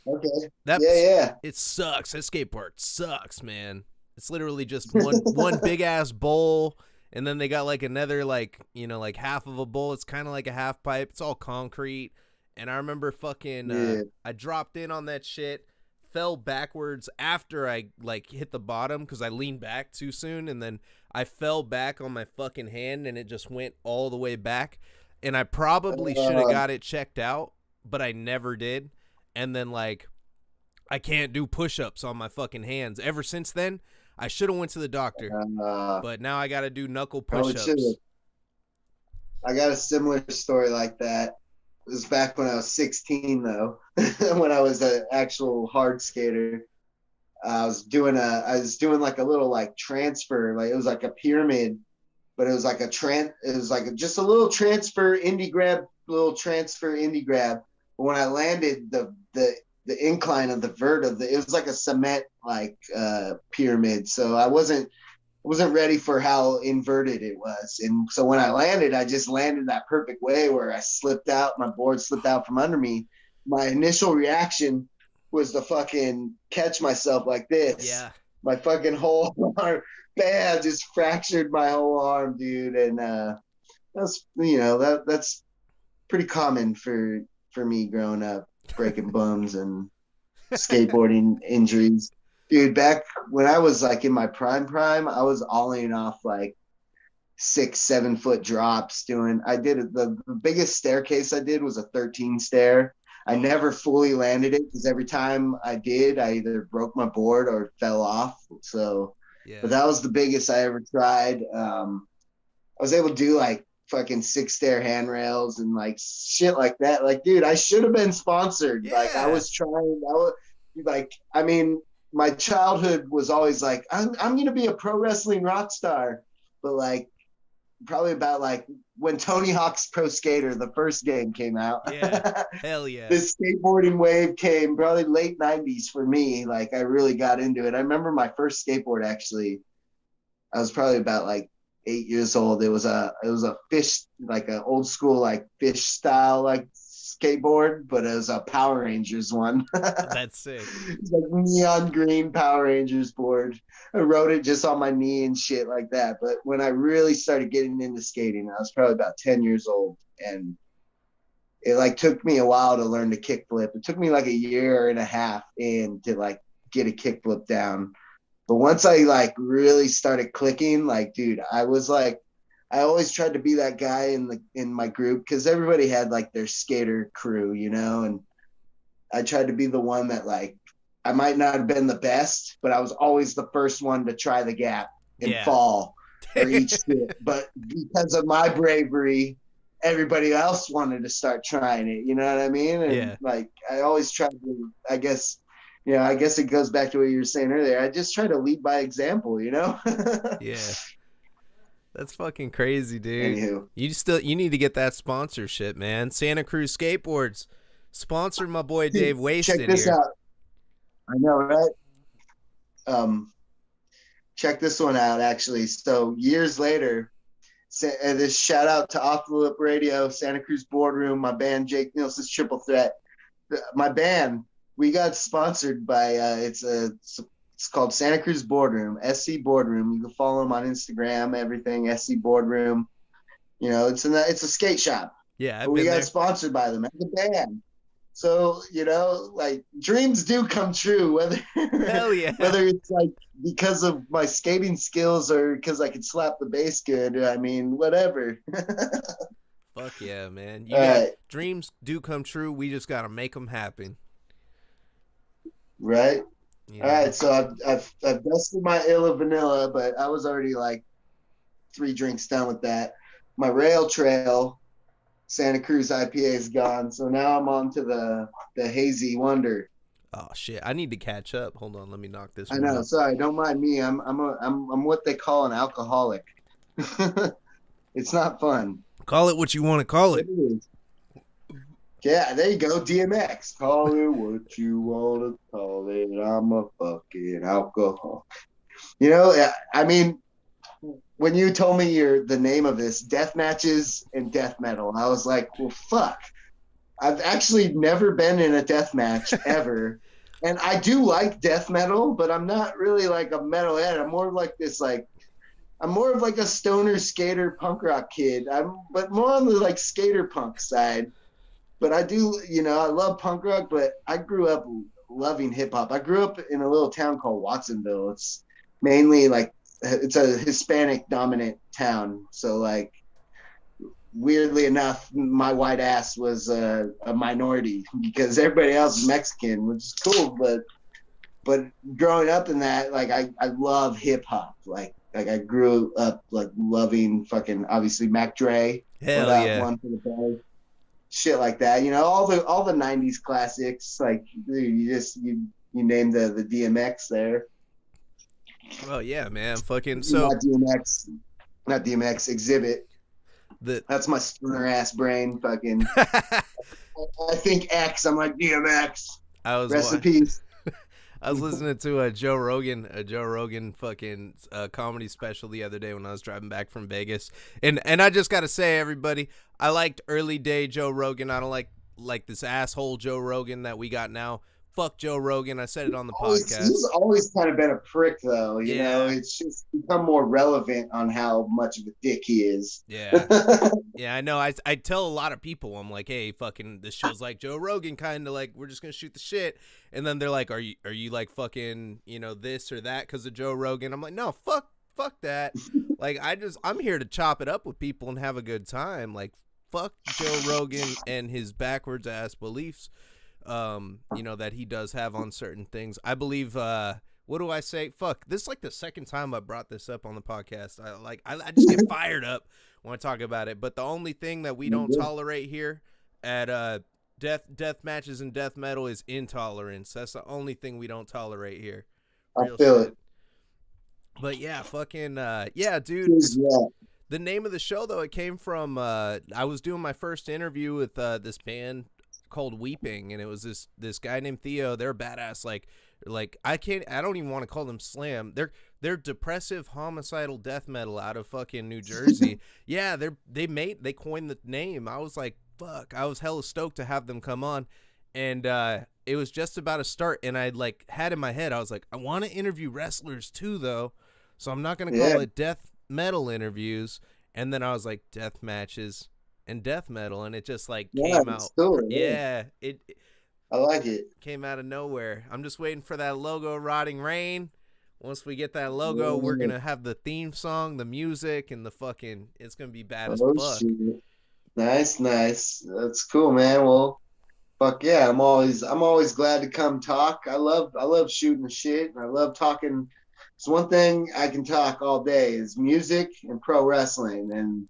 okay. Yeah, that yeah. it sucks. That skate park sucks, man. It's literally just one big ass bowl, and then they got like another like like half of a bowl. It's kind of like a half pipe. It's all concrete. And I remember fucking Yeah. I dropped in on that shit, fell backwards after I like hit the bottom because I leaned back too soon, and then I fell back on my fucking hand, and it just went all the way back. And I probably should have Uh, got it checked out, but I never did. And then like I can't do push-ups on my fucking hands. Ever since then, I should have went to the doctor, uh, but now I got to do knuckle probably should. push-ups. I got a similar story like that. It was back when I was 16 though, when I was an actual hard skater. I was doing like a little like transfer, like it was like a pyramid, but it was like just a little transfer indie grab. But when I landed, the incline of the vert of it was like a cement like pyramid, so I wasn't ready for how inverted it was. And so when I landed, I just landed that perfect way where I slipped out, my board slipped out from under me. My initial reaction was to fucking catch myself like this. Yeah. My fucking whole arm, bam, just fractured my whole arm, dude. And that's pretty common for me growing up, breaking bones and skateboarding injuries. Dude, back when I was like in my prime, I was ollieing off like 6, 7 foot drops doing I did the biggest staircase I did was a 13 stair. I Oh, never fully landed it because every time I did, I either broke my board or fell off. So, but yeah. that was the biggest I ever tried. I was able to do like fucking 6 stair handrails and like shit like that. Like, dude, I should have been sponsored. Like, I Yeah. was trying. I was like, I mean, my childhood was always like, I'm gonna be a pro wrestling rock star, but like probably about like when Tony Hawk's Pro Skater, the first game came out. Yeah. Hell yeah. This skateboarding wave came probably late 90s for me. Like I really got into it. I remember my first skateboard actually. I was probably about like 8 years old. It was a fish, like an old school like fish style like skateboard, but it was a Power Rangers one. That's sick. It's like neon green Power Rangers board. I rode it just on my knee and shit like that. But when I really started getting into skating, I was probably about 10 years old, and it like took me a while to learn to kickflip. It took me like a year and a half in to like get a kickflip down. But once I like really started clicking, like, dude, I was like, I always tried to be that guy in my group because everybody had like their skater crew, and I tried to be the one that like I might not have been the best, but I was always the first one to try the gap and Yeah. fall or eat shit. But because of my bravery, everybody else wanted to start trying it. You know what I mean? And Yeah. like I always try to, I guess, I guess it goes back to what you were saying earlier. I just try to lead by example. Yeah. That's fucking crazy, dude. Anywho, You need to get that sponsorship, man. Santa Cruz Skateboards sponsor my boy dude, Dave check Wasted this here. out. I know, right? Um, check this one out, actually. So years later, this shout out to Off the Lip Radio, Santa Cruz Boardroom, my band Jake Nielsen's Triple Threat. My band, we got sponsored by it's called Santa Cruz Boardroom, SC Boardroom. You can follow them on Instagram, everything SC Boardroom. It's a skate shop, Yeah, but I've we been got there. sponsored by them as a band. So, like dreams do come true, whether Hell yeah. whether it's like because of my skating skills or because I can slap the bass good. I mean, whatever. Fuck yeah, man. You All got right, dreams do come true. We just got to make them happen, right. you All know? right, so I've dusted my Illa Vanilla, but I was already like 3 drinks done with that. My rail trail Santa Cruz IPA is gone, so now I'm on to the Hazy Wonder. Oh shit, I need to catch up. Hold on, let me knock this I one know, up. sorry, don't mind me. I'm what they call an alcoholic. It's not fun. Call it what you want to call It it. is. Yeah, there you go. DMX. Call it what you want to call it. I'm a fucking alcohol. You know, I mean, when you told me the name of this, death matches and death metal, I was like, well, fuck. I've actually never been in a death match ever. And I do like death metal, but I'm not really like a metalhead. I'm more like this, like, I'm more of like a stoner skater punk rock kid. But more on the like skater punk side. But I do, I love punk rock, but I grew up loving hip hop. I grew up in a little town called Watsonville. It's mainly like, it's a Hispanic dominant town. So like, weirdly enough, my white ass was a minority because everybody else is Mexican, which is cool. But growing up in that, like I love hip hop. Like I grew up like loving fucking obviously Mac Dre. What Hell up, yeah. one for the bay, shit like that. All the '90s classics. Like you name the DMX there. Oh yeah, man. Fucking so Not DMX, not DMX. Exhibit. the That's my stoner ass brain. Fucking. I think X. I'm like DMX. I was Rest in peace. I was listening to a Joe Rogan fucking comedy special the other day when I was driving back from Vegas, and I just gotta say, everybody, I liked early day Joe Rogan. I don't like this asshole Joe Rogan that we got now. Fuck Joe Rogan. I said it on the He's podcast. always kind of been a prick, though. Yeah, It's just become more relevant on how much of a dick he is. yeah. Yeah, I know. I tell a lot of people, I'm like, hey, fucking, this show's like Joe Rogan, kind of like we're just gonna shoot the shit, and then they're like, are you like fucking this or that because of Joe Rogan? I'm like, no, fuck that. Like I'm here to chop it up with people and have a good time. Like fuck Joe Rogan and his backwards ass beliefs, that he does have on certain things. I believe. What do I say? Fuck. This is like the second time I brought this up on the podcast. I just get fired up when I talk about it. But the only thing that we don't tolerate here at death matches and death metal is intolerance. That's the only thing we don't tolerate here. I Real feel shit. it. But yeah, fucking yeah, dude. Yeah. The name of the show though, it came from I was doing my first interview with this band called Weeping, and it was this guy named Theo. They're badass. Like I don't even want to call them slam. They're depressive homicidal death metal out of fucking New Jersey. Yeah, they coined the name. I was like, fuck. I was hella stoked to have them come on, and it was just about to start, and I like had in my head, I was like, I want to interview wrestlers too though, so I'm not gonna Yeah. call it death metal interviews. And then I was like, death matches and death metal, and it just like Yeah. came It's out. cool. Yeah. Yeah, it I like it. came out of nowhere. I'm just waiting for that logo, Rotting Rain. Once we get that logo, we're Yeah. gonna have the theme song, the music, and the fucking. It's gonna be bad as Oh fuck. shit. Nice, nice. That's cool, man. Well, fuck yeah. I'm always glad to come talk. I love shooting the shit. And I love talking. It's one thing I can talk all day is music and pro wrestling. And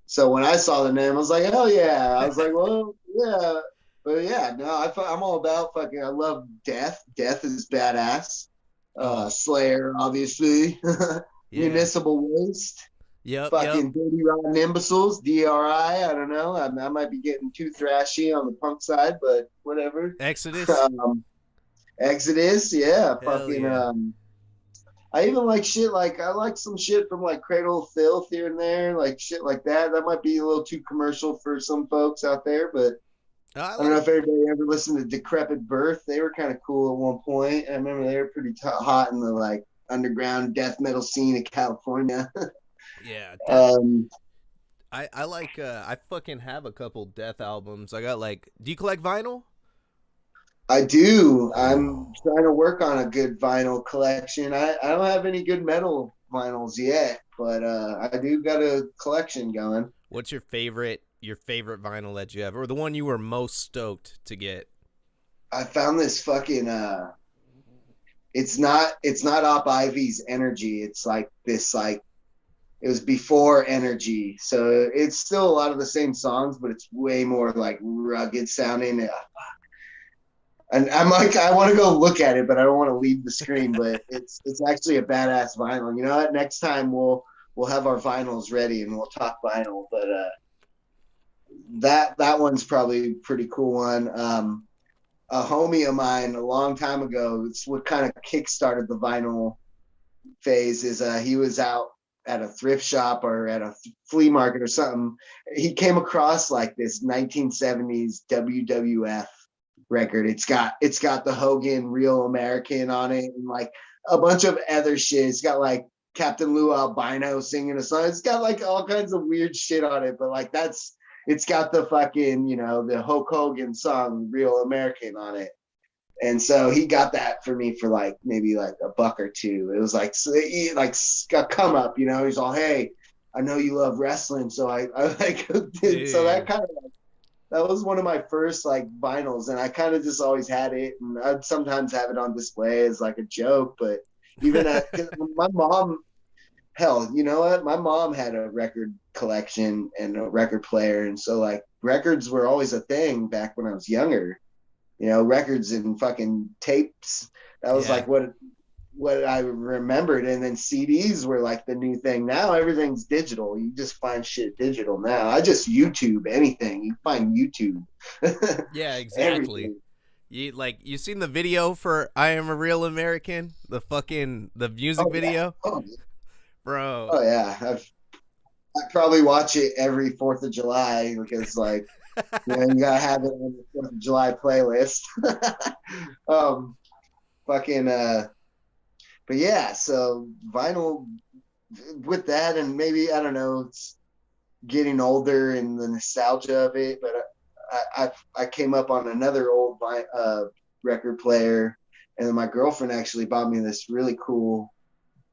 so when I saw the name, I was like, hell yeah. I was like, well, yeah. But yeah, no, I'm all about fucking. I love death. Death is badass. Oh Slayer, obviously. yeah. Municipal Waste. Yep. Yep. Fucking Dirty Rotten Imbeciles, DRI. I don't know. I might be getting too thrashy on the punk side, but whatever. Exodus. Exodus, yeah. Hell Fucking. yeah. I even like shit like I like some shit from like Cradle of Filth here and there, like shit like that. That might be a little too commercial for some folks out there, but I I don't know like. if everybody ever listened to Decrepit Birth. They were kind of cool at one point. I remember they were pretty hot in the like underground death metal scene in California. Yeah. um, I like. I fucking have a couple death albums. I got like. Do you collect vinyl? I do. I'm trying to work on a good vinyl collection. I don't have any good metal vinyls yet, but I do got a collection going. What's your favorite vinyl that you have, or the one you were most stoked to get? I found this fucking it's not Op Ivy's Energy. It's like this like it was before Energy. So it's still a lot of the same songs, but it's way more like rugged sounding. And I'm like, I want to go look at it, but I don't want to leave the screen. But it's actually a badass vinyl. You know what? Next time we'll have our vinyls ready and we'll talk vinyl. But that one's probably a pretty cool one. A homie of mine a long time ago, it's what kind of kickstarted the vinyl phase. Is he was out at a thrift shop or at a flea market or something. He came across like this 1970s WWF record. It's got the Hogan Real American on it and like a bunch of other shit. It's got like Captain Lou Albino singing a song. It's got like all kinds of weird shit on it, but like it's got the fucking, the Hulk Hogan song Real American on it. And so he got that for me for like maybe like a buck or two. It was like like a come up, He's all, hey, I know you love wrestling, so I like did so that Dude. kind of that was one of my first like vinyls, and I kind of just always had it, and I'd sometimes have it on display as like a joke. But even at my mom, hell, you know what? My mom had a record collection and a record player, and so like records were always a thing back when I was younger. Records and fucking tapes. That was Yeah. like what I remembered. And then CDs were like the new thing. Now everything's digital. You just find shit digital now. I just YouTube anything. You find YouTube. Yeah, exactly. Everything. You seen the video for I Am a Real American? The music Oh yeah. video? Oh, Bro. oh yeah. I probably watch it every 4th of July because like, you gotta have it on the 4th of July playlist. um fucking but yeah, so vinyl with that, and maybe I don't know, it's getting older and the nostalgia of it. But I came up on another old record player, and then my girlfriend actually bought me this really cool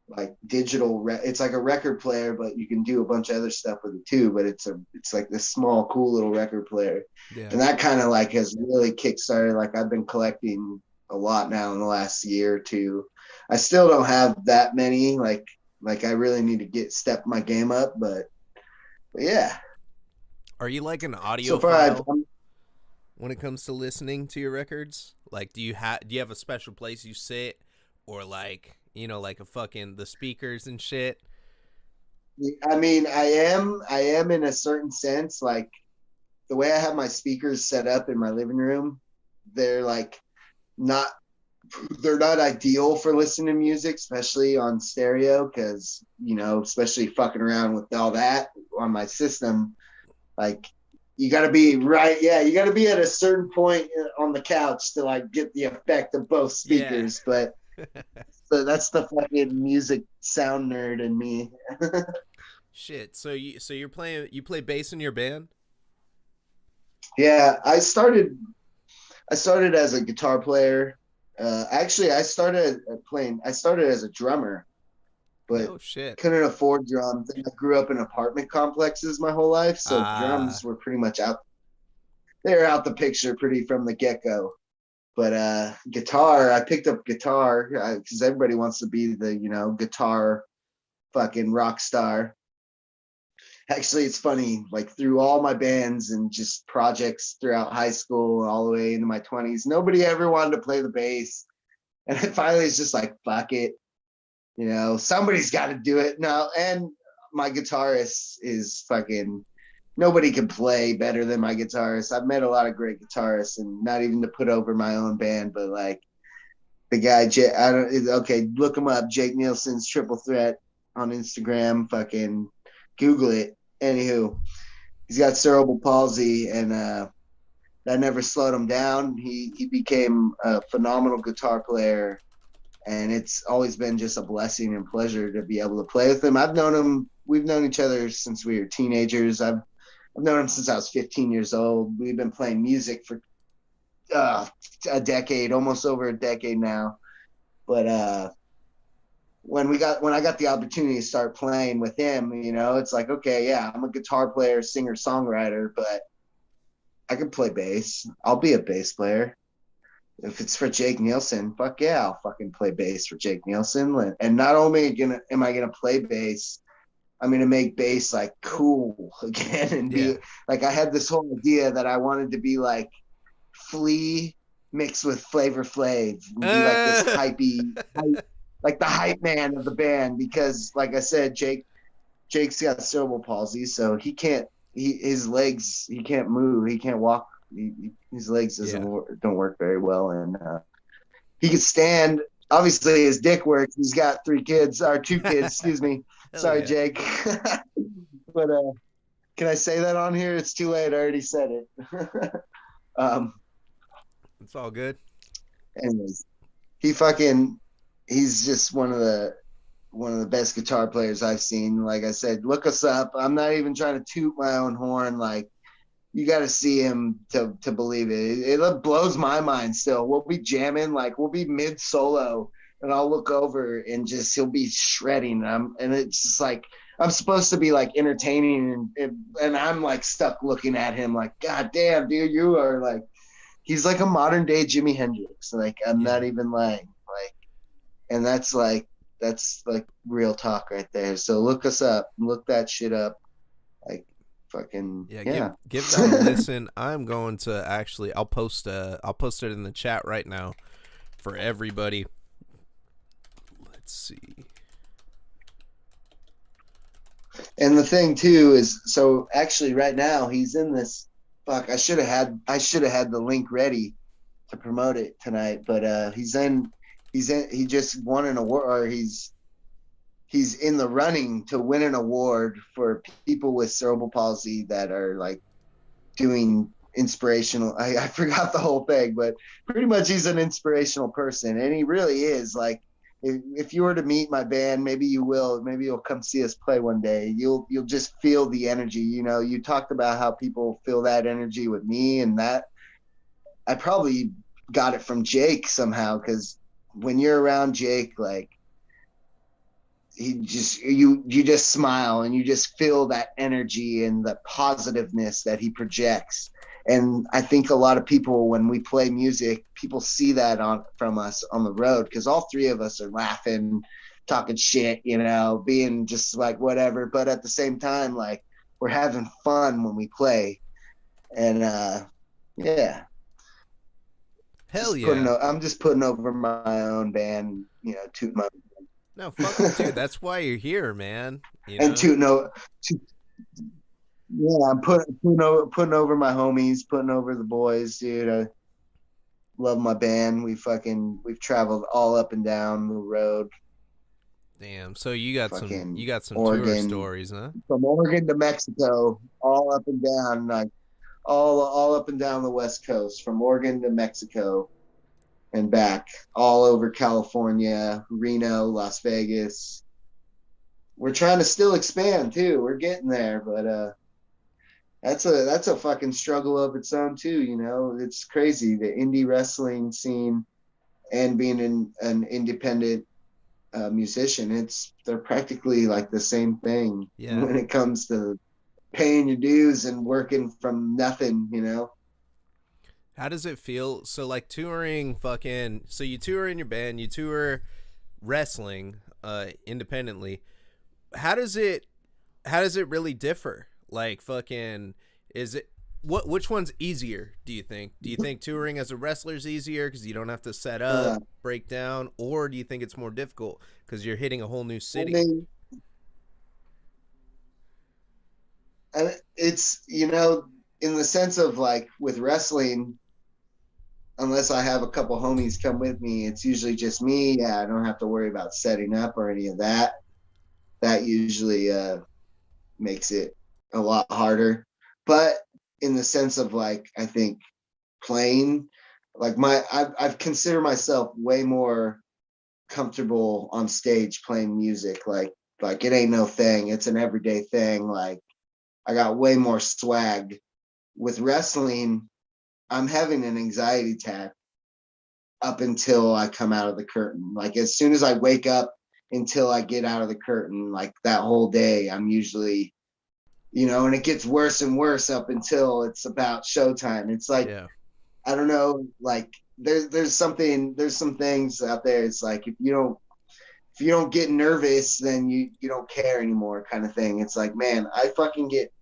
like it's like a record player, but you can do a bunch of other stuff with it too. But it's like this small, cool little record player, Yeah. and that kind of like has really kickstarted. Like I've been collecting a lot now in the last year or two. I still don't have that many. Like I really need to step my game up, but yeah. Are you like an So far, I've audiophile when it comes to listening to your records? Like do you have a special place you sit or like, like a fucking the speakers and shit? I mean, I am in a certain sense like the way I have my speakers set up in my living room. They're like not they're not ideal for listening to music, especially on stereo, because especially fucking around with all that on my system. Like you got to be right, yeah. You got to be at a certain point on the couch to like get the effect of both Yeah. speakers. But so that's the fucking music sound nerd in me. Shit. So you play bass in your band? Yeah, I started as a guitar player. Actually, I started as a drummer, but No shit. couldn't afford drums. And I grew up in apartment complexes my whole life, so Ah, drums were pretty much out. They were out the picture pretty from the get go. But guitar, I picked up guitar because everybody wants to be the guitar fucking rock star. Actually, it's funny. Like through all my bands and just projects throughout high school all the way into my 20s, nobody ever wanted to play the bass. And I finally was just like, fuck it. Somebody's got to do it now. And my guitarist is fucking nobody can play better than my guitarist. I've met a lot of great guitarists, and not even to put over my own band, but like the guy, I don't, okay, look him up. Jake Nielsen's Triple Threat on Instagram. Fucking Google it. Anywho, he's got cerebral palsy, and that never slowed him down. He became a phenomenal guitar player, and it's always been just a blessing and pleasure to be able to play with him. I've known him. We've known each other since we were teenagers. I've known him since I was 15 years old. We've been playing music for uh, a decade, almost over a decade now. But when I got the opportunity to start playing with him, it's like, okay, yeah, I'm a guitar player, singer, songwriter, but I can play bass. I'll be a bass player. If it's for Jake Nielsen, fuck yeah, I'll fucking play bass for Jake Nielsen. And not only am I gonna play bass, I'm gonna make bass like cool again and yeah. be like I had this whole idea that I wanted to be like Flea mixed with Flavor Flav and be like this Uh, hypey, like the hype man of the band because, like I said, Jake's got cerebral palsy, so he can't his legs, he can't move, he can't walk. His legs Yeah. don't work very well, and he could stand. Obviously, his dick works. He's got 3 kids, or 2 kids. Excuse me. Hell Sorry, yeah. Jake. But can I say that on here? It's too late. I already said it. um, It's all good. anyways, he fucking he's just one of the best guitar players I've seen. Like I said, look us up. I'm not even trying to toot my own horn. Like you got to see him to believe it. It blows my mind. Still, we'll be jamming, like we'll be mid solo, and I'll look over and just he'll be shredding. And it's just like I'm supposed to be like entertaining, and I'm like stuck looking at him like, God damn, dude, you are like he's like a modern day Jimi Hendrix. Like I'm Yeah. not even lying. Like, and that's like real talk right there. So look us up, look that shit up. Like fucking Yeah, yeah. give that a listen. I'm going to actually I'll post it in the chat right now for everybody. Let's see. And the thing too is, so actually right now he's in this. Fuck, I should have had the link ready to promote it tonight, but he just won an award, or he's in the running to win an award for people with cerebral palsy that are like doing inspirational. I forgot the whole thing, but pretty much he's an inspirational person, and he really is. Like, if you were to meet my band, maybe you will. Maybe you'll come see us play one day. You'll just feel the energy. You know, you talked about how people feel that energy with me, and that I probably got it from Jake somehow because when you're around Jake, like you just smile and you just feel that energy and the positiveness that he projects. And I think a lot of people, when we play music, people see that on from us on the road because all 3 of us are laughing, talking shit, being just like whatever, but at the same time, like we're having fun when we play. And yeah, Hell yeah. I'm just putting over my own band, tooting my No, fuck, dude. That's why you're here, man. You and know. tooting yeah, I'm putting over my homies, putting over the boys, dude. I love my band. We've traveled all up and down the road, Damn. So you fucking got some tour Oregon, stories, huh? from Oregon to Mexico, all up and down, like all up and down the West Coast, from Oregon to Mexico and back, all over California, Reno, Las Vegas. We're trying to still expand too. We're getting there, but that's a fucking struggle of its own too. It's crazy, the indie wrestling scene and being an independent musician. They're practically like the same thing Yeah. when it comes to paying your dues and working from nothing. How does it feel? So like touring fucking so you tour in your band, you tour wrestling independently. How does it really differ? Like fucking is it which one's easier, do you think? Do you think touring as a wrestler is easier cuz you don't have to set up, uh, break down, or do you think it's more difficult cuz you're hitting a whole new I city? mean, it's in the sense of like with wrestling, unless I have a couple homies come with me, it's usually just me. Yeah, I don't have to worry about setting up or any of that. That usually makes it a lot harder. But in the sense of like, I think playing, like I've considered myself way more comfortable on stage playing music. Like it ain't no thing. It's an everyday thing. Like I got way more swag. With wrestling, I'm having an anxiety attack up until I come out of the curtain. Like as soon as I wake up until I get out of the curtain, like that whole day, I'm usually, and it gets worse and worse up until it's about showtime. It's like, Yeah. I don't know, like there's some things out there. It's like if you don't get nervous, then you don't care anymore, kind of thing. It's like, man, I fucking get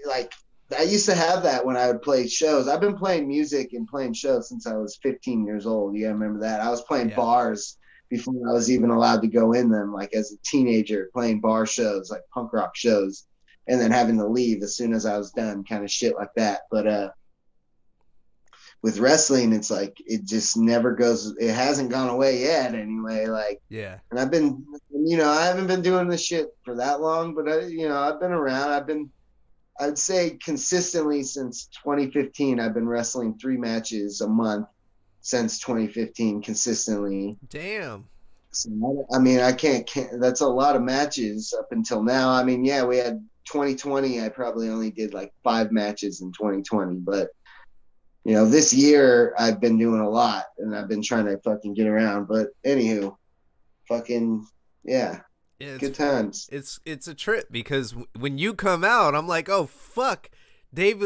like I used to have that when I would play shows. I've been playing music and playing shows since I was 15 years old. You remember that? I was playing Yeah. bars before I was even allowed to go in them, like as a teenager, playing bar shows, like punk rock shows. and then having to leave as soon as I was done, kind of shit like that. But with wrestling, it's like it just never goes. It hasn't gone away yet, anyway. Like, Yeah. and I've been, I haven't been doing this shit for that long, but I've been around. I'd say consistently since 2015. I've been wrestling 3 matches a month since 2015 consistently. Damn. So, I mean, can't. That's a lot of matches up until now. I mean, yeah, we had 2020. I probably only did like 5 matches in 2020, but this year I've been doing a lot and I've been trying to fucking get around. But anywho, fucking yeah, Yeah, good times. it's a trip because when you come out, I'm like, oh fuck, Dave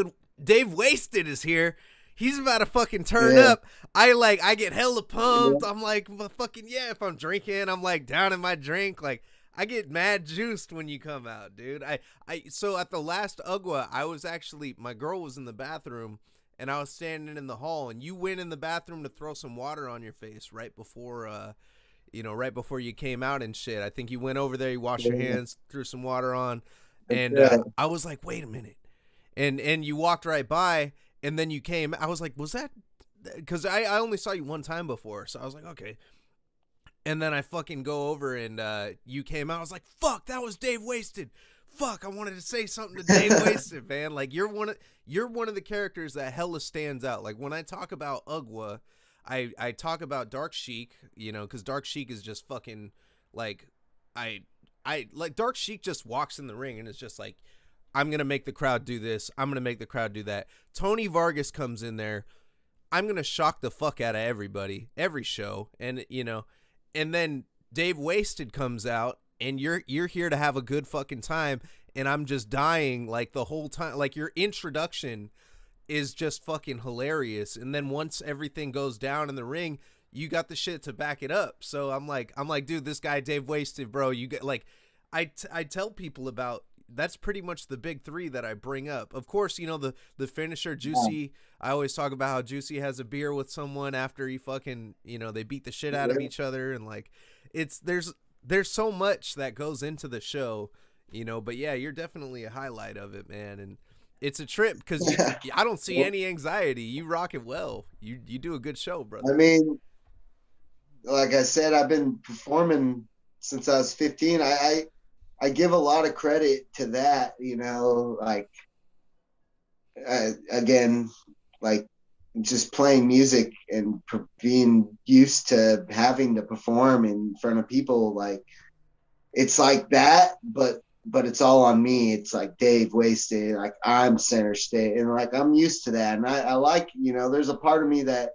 Wasted is here. He's about to fucking turn Yeah, up. I get hella yeah, pumped. I'm like, well, fucking yeah. If I'm drinking, I'm like down in my drink. Like I get mad juiced when you come out, dude. So at the last UGWA, I was actually my girl was in the bathroom and I was standing in the hall, and you went in the bathroom to throw some water on your face right before you came out and shit. I think you went over there, you washed your yeah. hands, threw some water on, That's and right. I was like, wait a minute, and you walked right by, and then you came. I was like, was that? Because I only saw you one time before, so I was like, okay. And then I fucking go over, and you came out. I was like, fuck, that was Dave Wasted. Fuck, I wanted to say something to Dave Wasted, man. Like you're one of the characters that hella stands out. Like when I talk about UGWA, I talk about Dark Sheik, because Dark Sheik is just fucking like I I like Dark Sheik just walks in the ring and it's just like I'm gonna make the crowd do this. I'm gonna make the crowd do that. Tony Vargas comes in there. I'm gonna shock the fuck out of everybody, every show, and then Dave Wasted comes out, and you're here to have a good fucking time, and I'm just dying like the whole time. Like your introduction is just fucking hilarious, and then once everything goes down in the ring, you got the shit to back it up. So I'm like, dude, this guy Dave Wasted, bro. You get like, I tell people about. That's pretty much the big three that I bring up. Of course, the finisher Juicy. I always talk about how Juicy has a beer with someone after he fucking they beat the shit out of Yeah. each other, and like there's so much that goes into the show, But yeah, you're definitely a highlight of it, man, and it's a trip because I don't see Well, any anxiety. You rock it well. You do a good show, I brother. mean, like I said, I've been performing since I was 15. I give a lot of credit to that, like again, like just playing music and being used to having to perform in front of people. Like it's like that, but it's all on me. It's like Dave Wasted, like I'm center stage, and like I'm used to that. And I like, there's a part of me that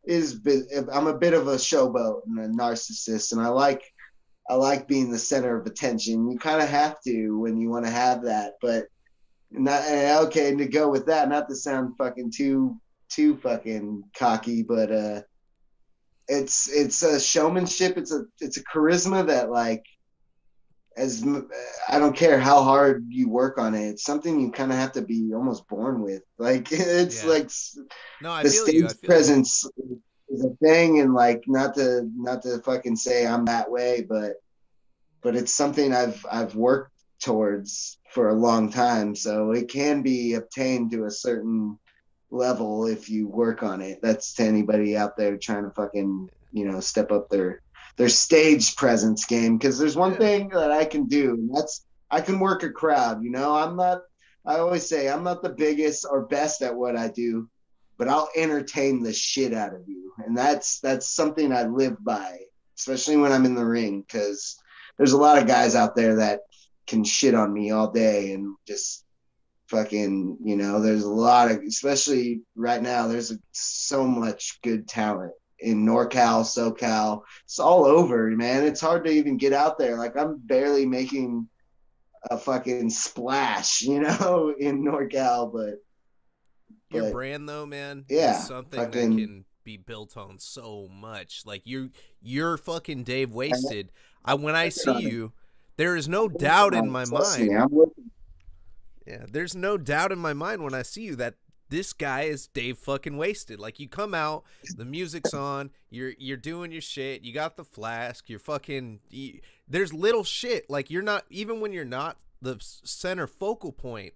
I'm a bit of a showboat and a narcissist, and I like being the center of attention. You kind of have to when you want to have that, but not okay. And to go with that, not to sound fucking too fucking cocky, but it's a showmanship. It's a charisma that like as I don't care how hard you work on it. It's something you kind of have to be almost born with. Like it's Yeah. like No, I the feel you. I stage feel you. presence is a thing, and like not to fucking say I'm that way, but it's something I've worked towards for a long time. So it can be obtained to a certain level if you work on it. That's to anybody out there trying to fucking step up their stage presence game. Because there's one Yeah. thing that I can do, and that's I can work a crowd. I'm not. I always say I'm not the biggest or best at what I do, but I'll entertain the shit out of you, and that's something I live by, especially when I'm in the ring, because there's a lot of guys out there that can shit on me all day and just fucking, there's a lot of, especially right now, there's so much good talent in NorCal, SoCal. It's all over, man. It's hard to even get out there. Like I'm barely making a fucking splash, in NorCal, Your but brand though, man, is yeah, something that fucking can be built on so much. Like you're fucking Dave I'm Wasted. When I working see on it. you, there is no I'm working doubt on in it. my Trust me, mind. I'm working. Yeah, there's no doubt in my mind when I see you that this guy is Dave fucking Wasted. Like you come out, the music's on, you're doing your shit, you got the flask, there's little shit. Like you're not even when you're not the center focal point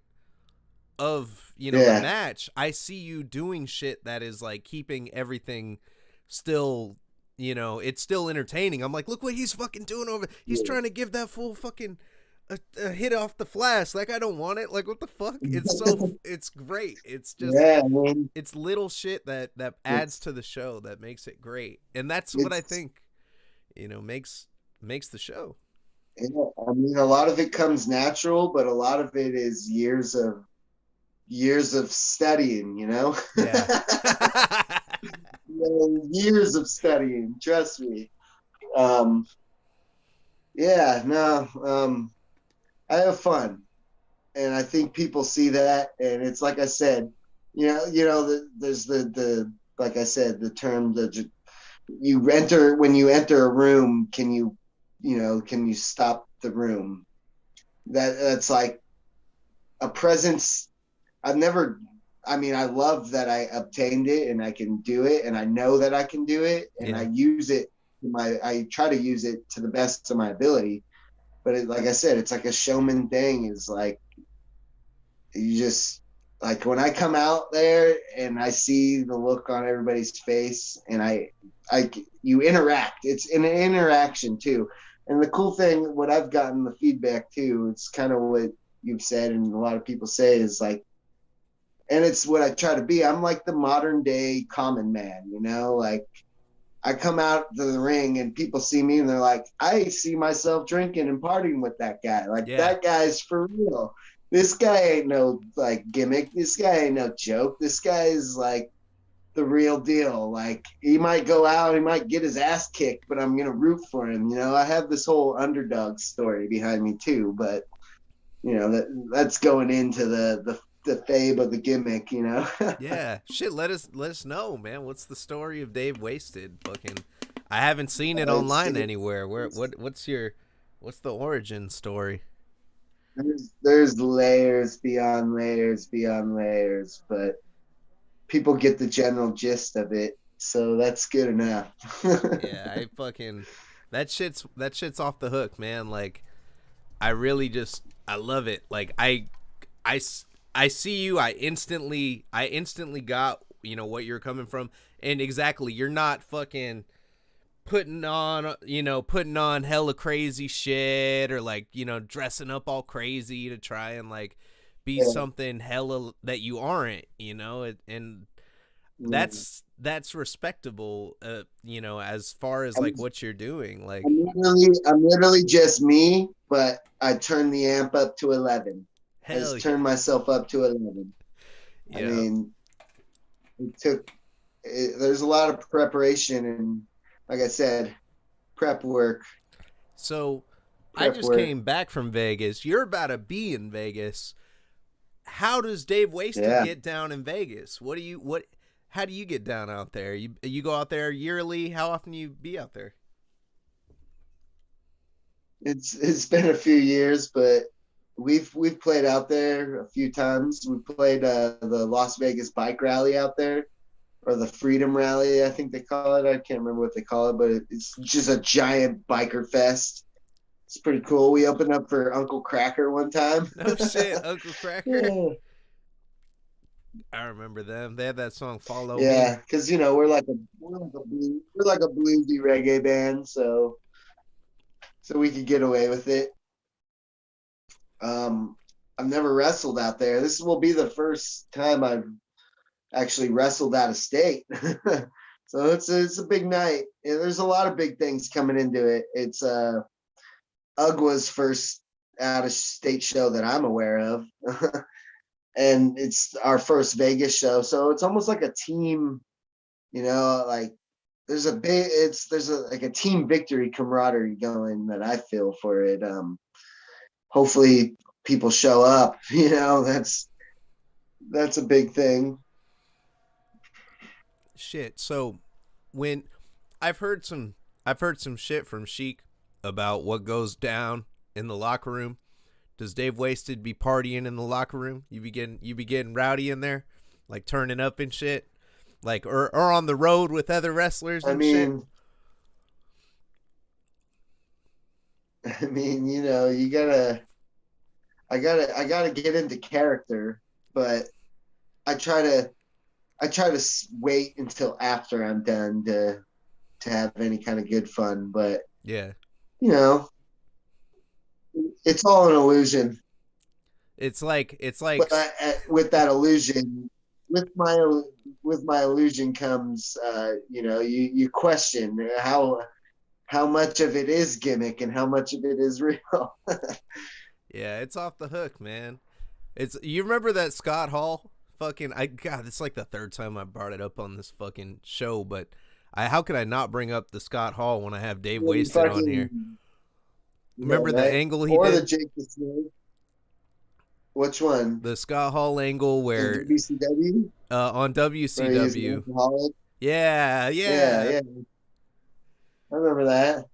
of, you know, the Yeah. match, I see you doing shit that is like keeping everything still, you know, it's still entertaining. I'm like, look what he's fucking doing over. He's trying to give that full fucking a hit off the flash. Like, I don't want it. Like, what the fuck? It's great. It's just, Yeah, I mean, it's little shit that adds it's to the show that makes it great. And that's what I it's think, you know, makes the show. yeah, I mean, a lot of it comes natural, but a lot of it is years of studying, you know? Yeah. Years of studying, trust me. Um, yeah, no, I have fun, and I think people see that, and it's like I said, there's the like I said, the term that you enter when you enter a room, can you stop the room? That's like a presence. I've never. I mean, I love that I obtained it and I can do it, and I know that I can do it, and I Yeah. use it. I try to use it to the best of my ability. But like I said, it's like a showman thing. Is like you just like when I come out there and I see the look on everybody's face, and I you interact. It's an interaction too. And the cool thing, what I've gotten the feedback too, it's kind of what you've said, and a lot of people say is like, and it's what I try to be. I'm like the modern day common man, you know, like I come out to the ring and people see me and they're like, I see myself drinking and partying with that guy. Like Yeah. that guy's for real. This guy ain't no like gimmick. This guy ain't no joke. This guy is like the real deal. Like he might go out, he might get his ass kicked, but I'm gonna root for him. You know, I have this whole underdog story behind me too, but that's going into the fabe of the gimmick. You know. Yeah, shit. Let us know, man. What's the story of Dave Wasted? Fucking, I haven't seen it it's, online anywhere. What's the origin story? there's layers beyond layers beyond layers, but people get the general gist of it, so that's good enough. Yeah, I fucking that shit's off the hook, man. Like, I really just I love it. Like, I I see you. I instantly got, you know, what you're coming from, and exactly, you're not fucking putting on hella crazy shit, or like, you know, dressing up all crazy to try and like be Yeah. something hella that you aren't, you know. And Mm. that's respectable, you know, as far as I'm, like what you're doing, like, I'm literally just me, but I turned the amp up to 11. I hell just yeah. turned myself up to 11. I Yeah. mean, there's a lot of preparation and, like I said, prep work, So I prep just work. came back from Vegas. You're about to be in Vegas. How does Dave Wasted Yeah. get down in Vegas? What how do you get down out there? You go out there yearly? How often do you be out there? It's been a few years, but we've played out there a few times. We played the Las Vegas Bike Rally out there, or the Freedom Rally, I think they call it. I can't remember what they call it, but it's just a giant biker fest. It's pretty cool. We opened up for Uncle Cracker one time. No shit, Uncle Cracker. Yeah, I remember them. They had that song "Follow Me." yeah, because we're like a bluesy reggae band, so we could get away with it. Um, I've never wrestled out there. This will be the first time I've actually wrestled out of state. So it's a big night. Yeah, there's a lot of big things coming into it. It's UGWA's first out of state show that I'm aware of. And it's our first Vegas show. So it's almost like a team, like there's a like a team victory camaraderie going that I feel for it. Hopefully people show up, that's a big thing. Shit. So when I've heard some shit from Sheik about what goes down in the locker room. Does Dave Wasted be partying in the locker room? You be getting rowdy in there, like turning up and shit, like, or on the road with other wrestlers I and shit. mean, I mean, you gotta I gotta get into character, but I try to wait until after I'm done to have any kind of good fun. But Yeah. you know, it's all an illusion. It's like But with that illusion, with my with my illusion comes, you question how much of it is gimmick and how much of it is real. yeah, it's off the hook, man. It's you remember that Scott Hall fucking I God, it's like the third time I brought it up on this fucking show, but I how could I not bring up the Scott Hall when I have Dave Wasted on here? Fucking yeah, Remember the right. angle he Or the did? Jake the Snake. Which one? The Scott Hall angle In where WCW, on where he was an WCW. alcoholic. Yeah, Yeah, yeah. yeah, I remember that.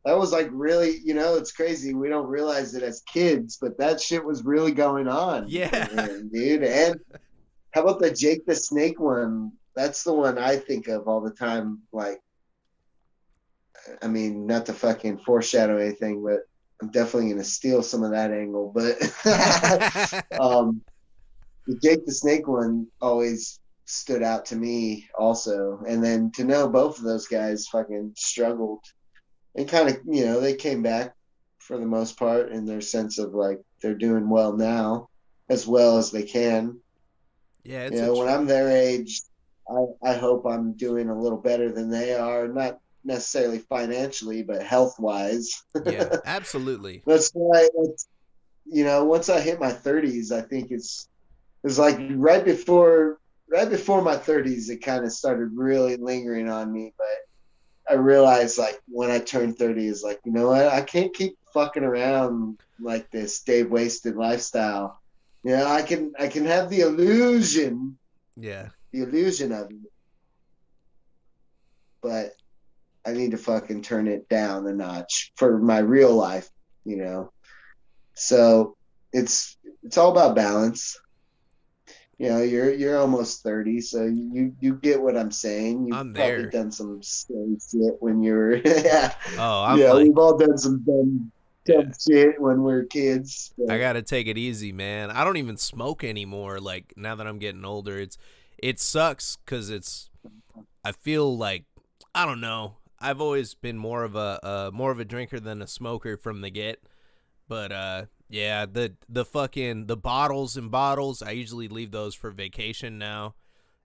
That was like really, it's crazy. We don't realize it as kids, but that shit was really going on Yeah. in him, dude. And how about the Jake the Snake one? That's the one I think of all the time. Like, I mean, not to fucking foreshadow anything, but I'm definitely gonna steal some of that angle. But um, the Jake the Snake one always stood out to me also. And then to know both of those guys fucking struggled and kind of, they came back for the most part in their sense of like they're doing well now as well as they can. Yeah, You it's a know, when I'm their age, I hope I'm doing a little better than they are, not necessarily financially, but health wise. yeah, absolutely. That's why, once I hit my 30s, I think it's like right before my 30s, it kind of started really lingering on me. But I realized like when I turned 30 is like, you know what? I can't keep fucking around like this Dave Wasted lifestyle. I can have Yeah. the illusion of it, but I need to fucking turn it down a notch for my real life. So it's all about balance. You're almost 30, so you get what I'm saying. You've I'm probably there. done some silly shit when you were yeah. Oh, I'm Yeah, like we've all done some dumb yeah. shit when we are kids. I But got to take it easy, man. I don't even smoke anymore like now that I'm getting older. It sucks cuz I feel like I don't know. I've always been more of a drinker than a smoker from the get. But yeah, the fucking the bottles and bottles, I usually leave those for vacation now.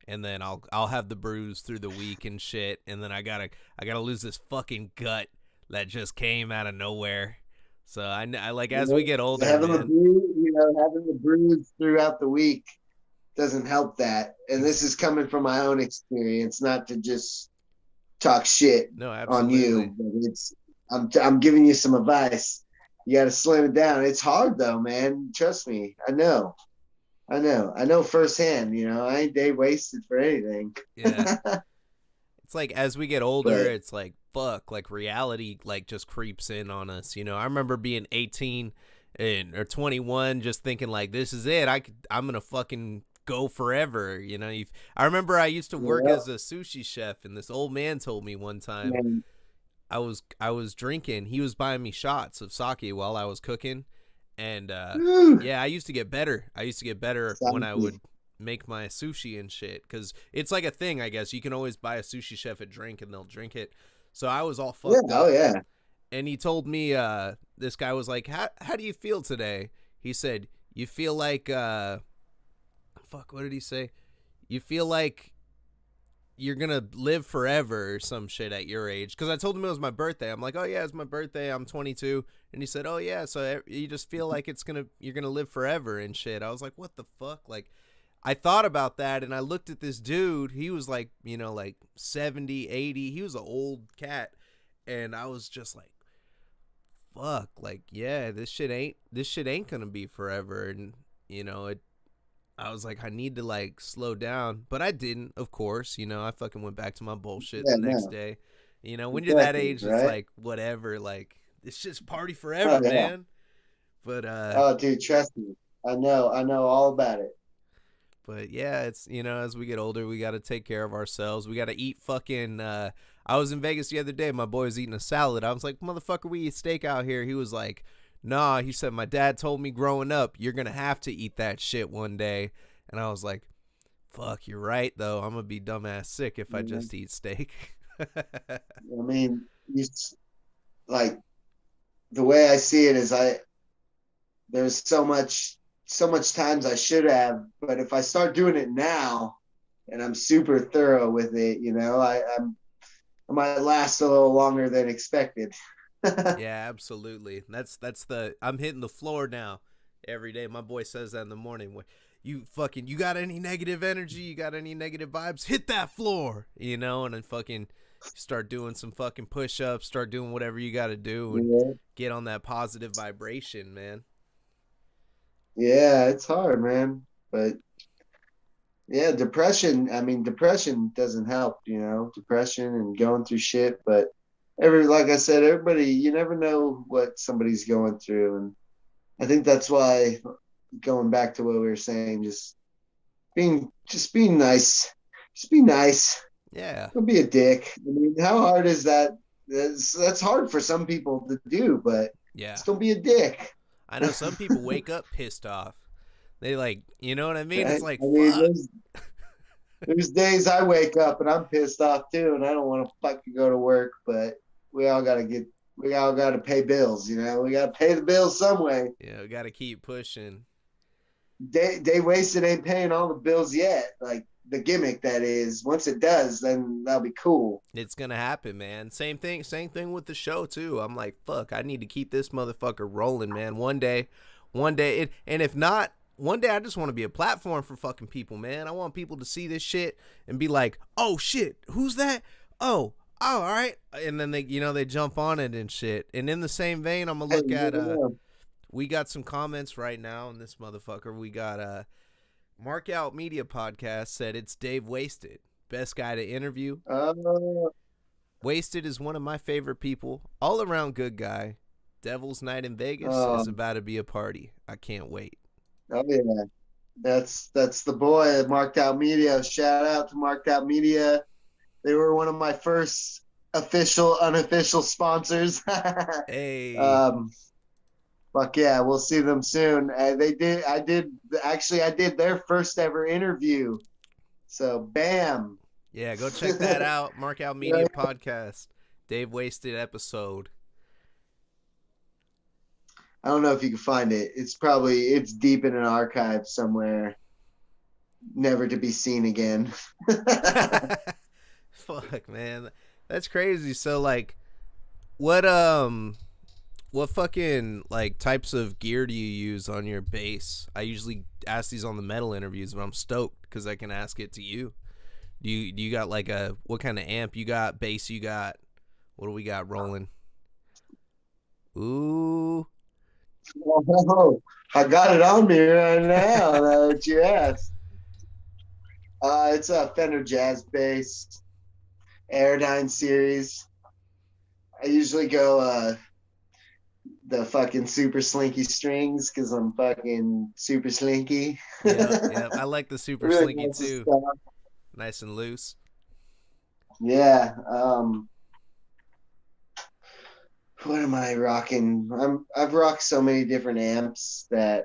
And then I'll have the brews through the week and shit, and then I gotta lose this fucking gut that just came out of nowhere. So I like you as we know, get older, having the man. brews throughout the week doesn't help that. And this Ex- is coming from my own experience, not to just talk shit no, on absolutely. you, but I'm giving you some advice. You got to slim it down. It's hard though, man. Trust me. I know firsthand. I ain't day wasted for anything. Yeah. It's like as we get older, But it's like fuck, like reality like just creeps in on us. I remember being 18 or 21, just thinking like this is it. I'm gonna fucking go forever. I remember I used to work yeah, as a sushi chef, and this old man told me one time man, I was drinking. He was buying me shots of sake while I was cooking, and whew, yeah, I used to get better. I used to get better when I Saki. would make my sushi and shit because it's like a thing. I guess you can always buy a sushi chef a drink and they'll drink it. So I was all Yeah, fucked oh up, yeah. and he told me this guy was like, how do you feel today? He said, you feel like fuck, what did he say? You feel like you're gonna live forever or some shit at your age, because I told him it was my birthday. I'm like, oh yeah, it's my birthday, I'm 22. And he said, oh yeah, so you just feel like you're gonna live forever and shit. I was like, what the fuck? Like, I thought about that, and I looked at this dude. He was like, like 70, 80. He was an old cat, and I was just like, fuck, like, yeah, this shit ain't gonna be forever. And it I was like, I need to like slow down, but I didn't, of course. I fucking went back to my bullshit Yeah, the next no. day. When you're that Exactly, age, it's right? like whatever, like it's just party Oh forever, yeah. man. But Oh dude, trust me. I know all about it. yeah, it's as we get older, we got to take care of ourselves. We got to eat fucking. I was in Vegas the other day. My boy was eating a salad. I was like, motherfucker, we eat steak out here. He was like, nah, he said, my dad told me growing up, you're going to have to eat that shit one day. And I was like, fuck, you're right, though. I'm going to be dumbass sick if I You just eat steak. know? I mean, like the way I see it is there's so much times I should have, but if I start doing it now and I'm super thorough with it, I might last a little longer than expected. Yeah, absolutely. I'm hitting the floor now every day. My boy says that in the morning. You got any negative energy? You got any negative vibes? Hit that floor, and then fucking start doing some fucking push ups, start doing whatever you got to do, and Yeah. get on that positive vibration, man. Yeah, it's hard, man. But yeah, depression, I mean, depression doesn't help, depression and going through shit. But like I said, everybody, you never know what somebody's going through. And I think that's why, going back to what we were saying, just being nice. Just be nice. Yeah, Don't be a dick. I mean, how hard is that? That's hard for some people to do, but yeah. just don't be a dick. I know some people wake up pissed off. They like, you know what I mean? It's Right? like, I mean, fuck. there's days I wake up and I'm pissed off too, and I don't want to fucking go to work, but we all gotta get, we all gotta pay bills, We gotta pay the bills some way. Got to keep pushing. Day wasted ain't paying all the bills yet. Like the gimmick that is. Once it does, then that'll be cool. It's gonna happen, man. Same thing with the show too. I'm like, fuck, I need to keep this motherfucker rolling, man. One day, and if not, one day I just want to be a platform for fucking people, man. I want people to see this shit and be like, oh shit, who's that? Oh, all right, and then they jump on it and shit. And in the same vein, I'm gonna Hey, look you at never know. we got some comments right now in this motherfucker. We got Mark Out Media Podcast said it's Dave Wasted, best guy to interview. Uh, Wasted is one of my favorite people. All around good guy. Devil's Night in Vegas is um, about to be a party. I can't wait. oh yeah, that's the boy at Marked Out Media. Shout out to Marked Out Media. They were one of my first official, unofficial sponsors. Hey. um, Fuck yeah, we'll see them soon. I did their first ever interview. So bam. Yeah, go check that out. Mark Out Media Podcast. Dave Wasted episode. I don't know if you can find it. It's deep in an archive somewhere, never to be seen again. Fuck, man. That's crazy. So like what what fucking like types of gear do you use on your bass? I usually ask these on the metal interviews, but I'm stoked because I can ask it to you. Do you got like what kind of amp you got, bass you got? What do we got rolling? Ooh, Oh, I got it on me right now. Now that you asked, it's a Fender Jazz Bass Aerodyne series. I usually go the fucking super slinky strings because I'm fucking super slinky. yep. I like the super Really slinky nice too, stuff. nice and loose. Yeah. What am I rocking? I've rocked so many different amps that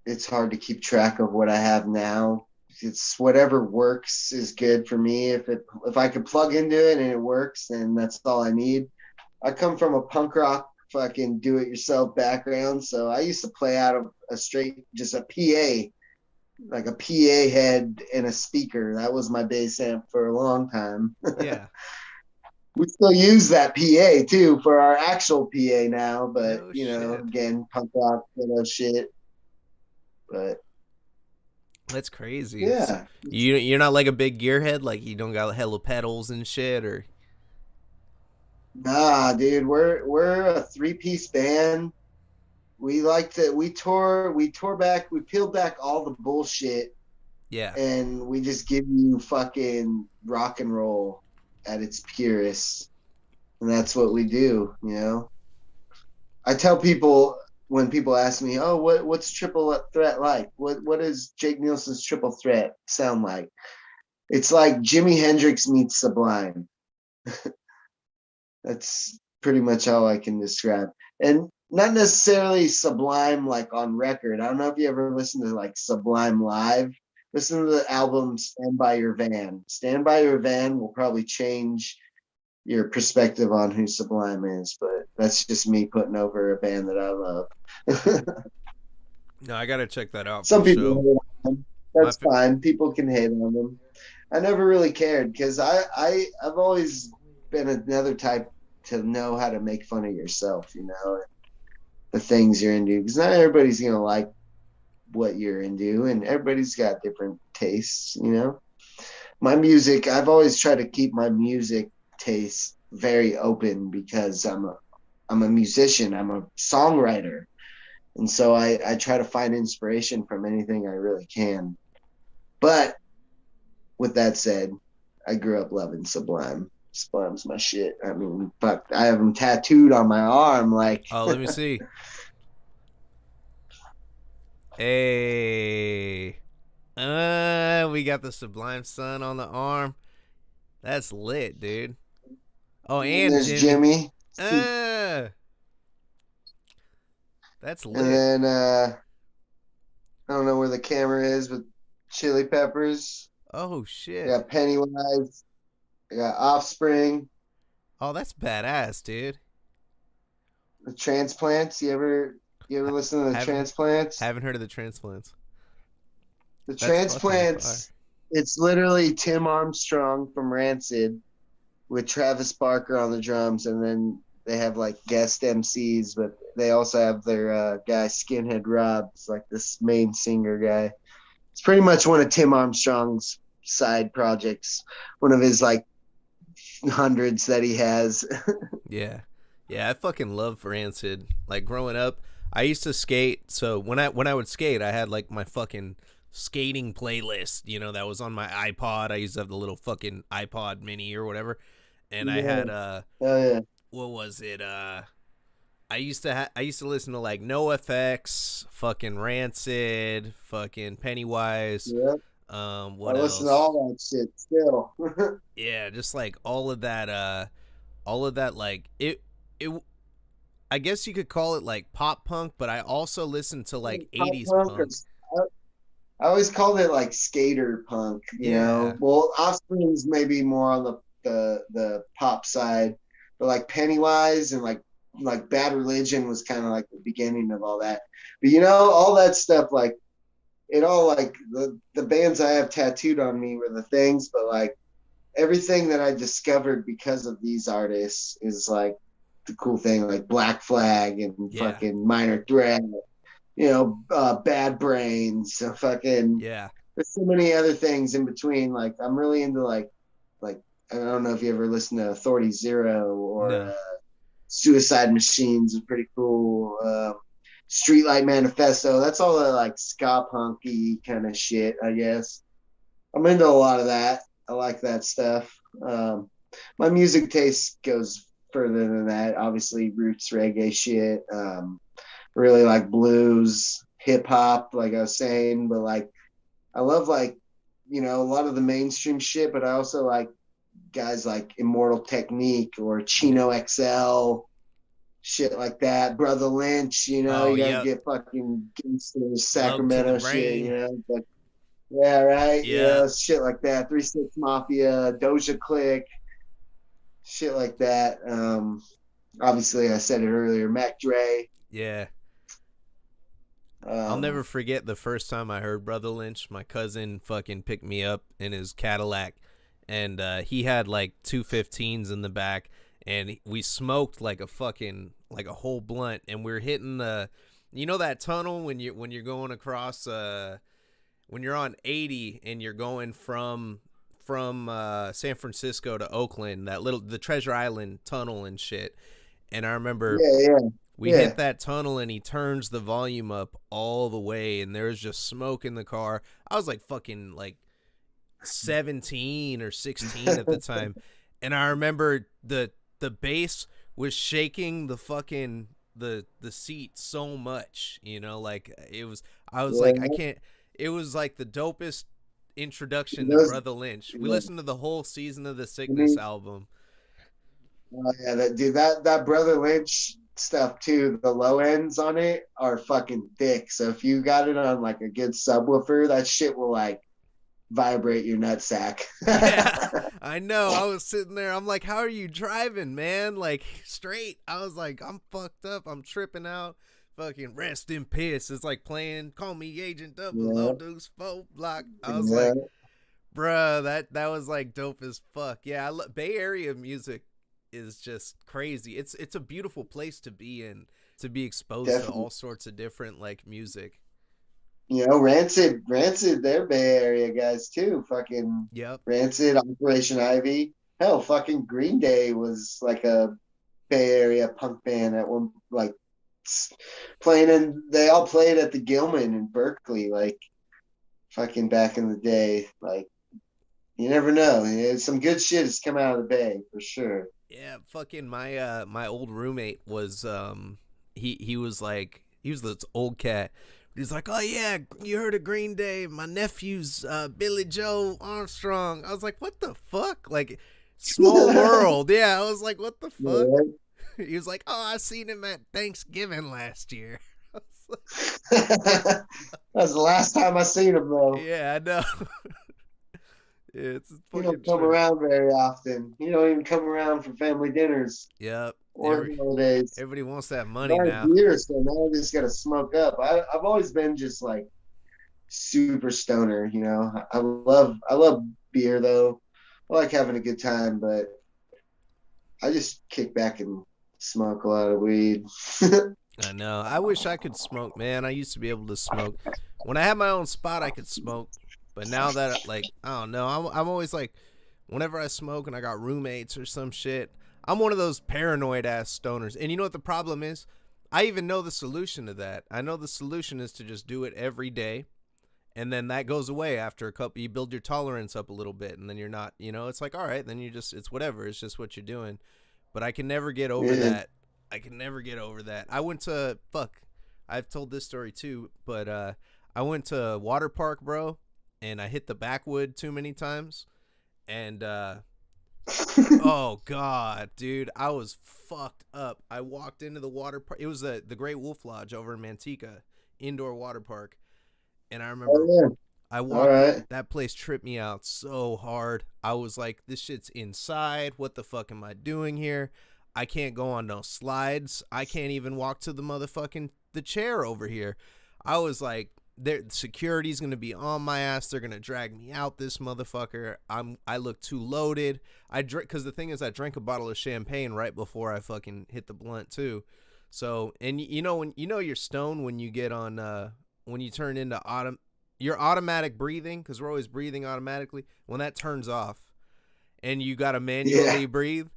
it's hard to keep track of what I have now. It's whatever works is good for me. If I could plug into it and it works, then that's all I need. I come from a punk rock fucking do it yourself background, so I used to play out of a straight just a PA, like a PA head and a speaker. That was my bass amp for a long time. Yeah, We still use that PA too for our actual PA now, but no shit. again, punk rock, shit. But That's crazy. So yeah, you're not like a big gearhead, like you don't got hella pedals and shit, or nah, dude, we're a three-piece band. We peeled back all the bullshit, yeah, and we just give you fucking rock and roll at its purest. And that's what we do. I tell people when people ask me, "Oh, what's Triple Threat like? What does Jake Nielsen's Triple Threat sound like?" It's like Jimi Hendrix meets Sublime. That's pretty much all I can describe. And not necessarily Sublime like on record. I don't know if you ever listened to like Sublime live. Listen to the album Stand By Your Van. Stand By Your Van will probably change your perspective on who Sublime is, but that's just me putting over a band that I love. No, I gotta check that out for Some people sure. hate on them. My That's fine. People can hate on them. I never really cared because I've always been another type to know how to make fun of yourself, the things you're into. Because not everybody's gonna like what you're into, and everybody's got different tastes. My music, I've always tried to keep my music taste very open because I'm a musician, I'm a songwriter. And so I try to find inspiration from anything I really can. But with that said, I grew up loving Sublime. Sublime's my shit. I mean, fuck, I have them tattooed on my arm. Like, Oh, let me see. Hey, we got the Sublime Sun on the arm. That's lit, dude. Oh, and and there's Jimmy. Jimmy. Uh, that's And lit. then I don't know where the camera is, but Chili Peppers. Oh I shit. got Pennywise. I got Offspring. Oh, that's badass, dude. The Transplants. You ever Ha- listen to the haven't Transplants? haven't heard of the Transplants. The That's fucking fire. Transplants. It's literally Tim Armstrong from Rancid with Travis Barker on the drums, and then they have like guest MCs, but they also have their guy Skinhead Rob, it's like this main singer guy. It's pretty much one of Tim Armstrong's side projects, one of his like hundreds that he has. Yeah, yeah. I fucking love Rancid. Like growing up, I used to skate. So when I would skate, I had like my fucking skating playlist. That was on my iPod. I used to have the little fucking iPod Mini or whatever, and I Yeah. had Oh yeah. what was it? I used to listen to like NoFX, fucking Rancid, fucking Pennywise. Yeah. I What listen to else? all that shit still. Yeah, just like all of that like it I guess you could call it like pop punk, but I also listened to like Pop 80s punk or punk. I always called it like skater punk, you Yeah. know. Well, Offspring's maybe more on the pop side, but like Pennywise and like Bad Religion was kind of like the beginning of all that. But all that stuff like it all like the bands I have tattooed on me were the things, but like everything that I discovered because of these artists is like the cool thing, like Black Flag and Yeah. fucking Minor Threat, Bad Brains, so fucking. Yeah. There's so many other things in between. Like I'm really into like I don't know if you ever listen to Authority Zero or No. Suicide Machines is pretty cool. Streetlight Manifesto. That's all the like ska punky kind of shit, I guess. I'm into a lot of that. I like that stuff. My music taste goes further than that. Obviously, roots reggae shit. Really like blues, hip hop, like I was saying, but like I love like a lot of the mainstream shit, but I also like guys like Immortal Technique or Yeah. Chino XL, shit like that. Brother Lynch, Oh, you gotta yep. get fucking gangsters, Love to the Sacramento shit, brain. but yeah, right, Yep. shit like that. 3 6 Mafia, Doja Click, shit like that. Obviously, I said it earlier, Mac Dre. Yeah. I'll never Um, forget the first time I heard Brother Lynch. My cousin fucking picked me up in his Cadillac, and he had like 215s in the back, and we smoked like a fucking like a whole blunt, and we're hitting that tunnel when you're going across when you're on 80 and you're going from San Francisco to Oakland, the Treasure Island tunnel and shit. And I remember yeah, yeah, we hit yeah. that tunnel and he turns the volume up all the way and there's just smoke in the car. I was like fucking like 17 or 16 at the time. And I remember the bass was shaking the fucking the seat so much, like I was like I Yeah, can't it was like the dopest introduction to those, Brother Lynch. We yeah. listened to the whole Season of the I Sickness mean, album. Oh, yeah, that dude, that Brother Lynch stuff too. The low ends on it are fucking thick. So if you got it on like a good subwoofer, that shit will like vibrate your nutsack. Yeah, I know. I was sitting there. I'm like, how are you driving, man? Like, straight. I was like, I'm fucked up. I'm tripping out. Fucking rest in peace. It's like playing Call Me Agent Double O Yeah, Deuce 4 Block. I was yeah, like, bruh, that was like dope as fuck. Yeah, Bay Area music is just crazy. It's a beautiful place to be in, to be exposed to definitely. all sorts of different like music. Rancid, they're Bay Area guys too. Fucking Yep. Rancid, Operation Ivy. Hell, fucking Green Day was like a Bay Area punk band at one like playing in. They all played at the Gilman in Berkeley, like fucking back in the day. Like you never know. Some good shit has come out of the Bay for sure. Yeah, fucking my old roommate was he was like he was this old cat. He's like, "Oh yeah, you heard of Green Day? My nephew's Billy Joe Armstrong." I was like, "What the fuck?" Like small world. Yeah, I was like, "What the fuck?" Yeah. He was like, "Oh, I seen him at Thanksgiving last year." I was like, That was the last time I seen him, though. yeah, I know. Yeah, it's a He fucking don't come trip. around very often. He don't even come around for family dinners Yep. or holidays. Everybody wants that money Not now. beer, so now I just gotta smoke up. I've always been just like super stoner, you know. I love beer though. I like having a good time, but I just kick back and smoke a lot of weed. I know. I wish I could smoke, man. I used to be able to smoke. When I had my own spot, I could smoke. But now that, like, I don't know, I'm always like, whenever I smoke and I got roommates or some shit, I'm one of those paranoid ass stoners. And you know what the problem is? I even know the solution to that. I know the solution is to just do it every day. And then that goes away after a couple. You build your tolerance up a little bit, and then you're not, it's like, all right, then you just, it's whatever. It's just what you're doing. But I can never get over Yeah. that. I can never get over that. I went to fuck. I've told this story too, but I went to water park, bro, and I hit the backwood too many times, and oh god, dude, I was fucked up. I walked into the water park. It was the Great Wolf Lodge over in Manteca, indoor water park, and I Oh remember yeah. I All walked right. that place tripped me out so hard. I was like, this shit's inside. What the fuck am I doing here? I can't go on no slides. I can't even walk to the motherfucking the chair over here. I was like, their security's gonna be on my ass. They're gonna drag me out this motherfucker. I look too loaded. I drink because the thing is I drank a bottle of champagne right before I fucking hit the blunt too. So and you know when you know you're stoned when you get on when you turn into your automatic breathing, because we're always breathing automatically, when that turns off and you got to Yeah. manually breathe.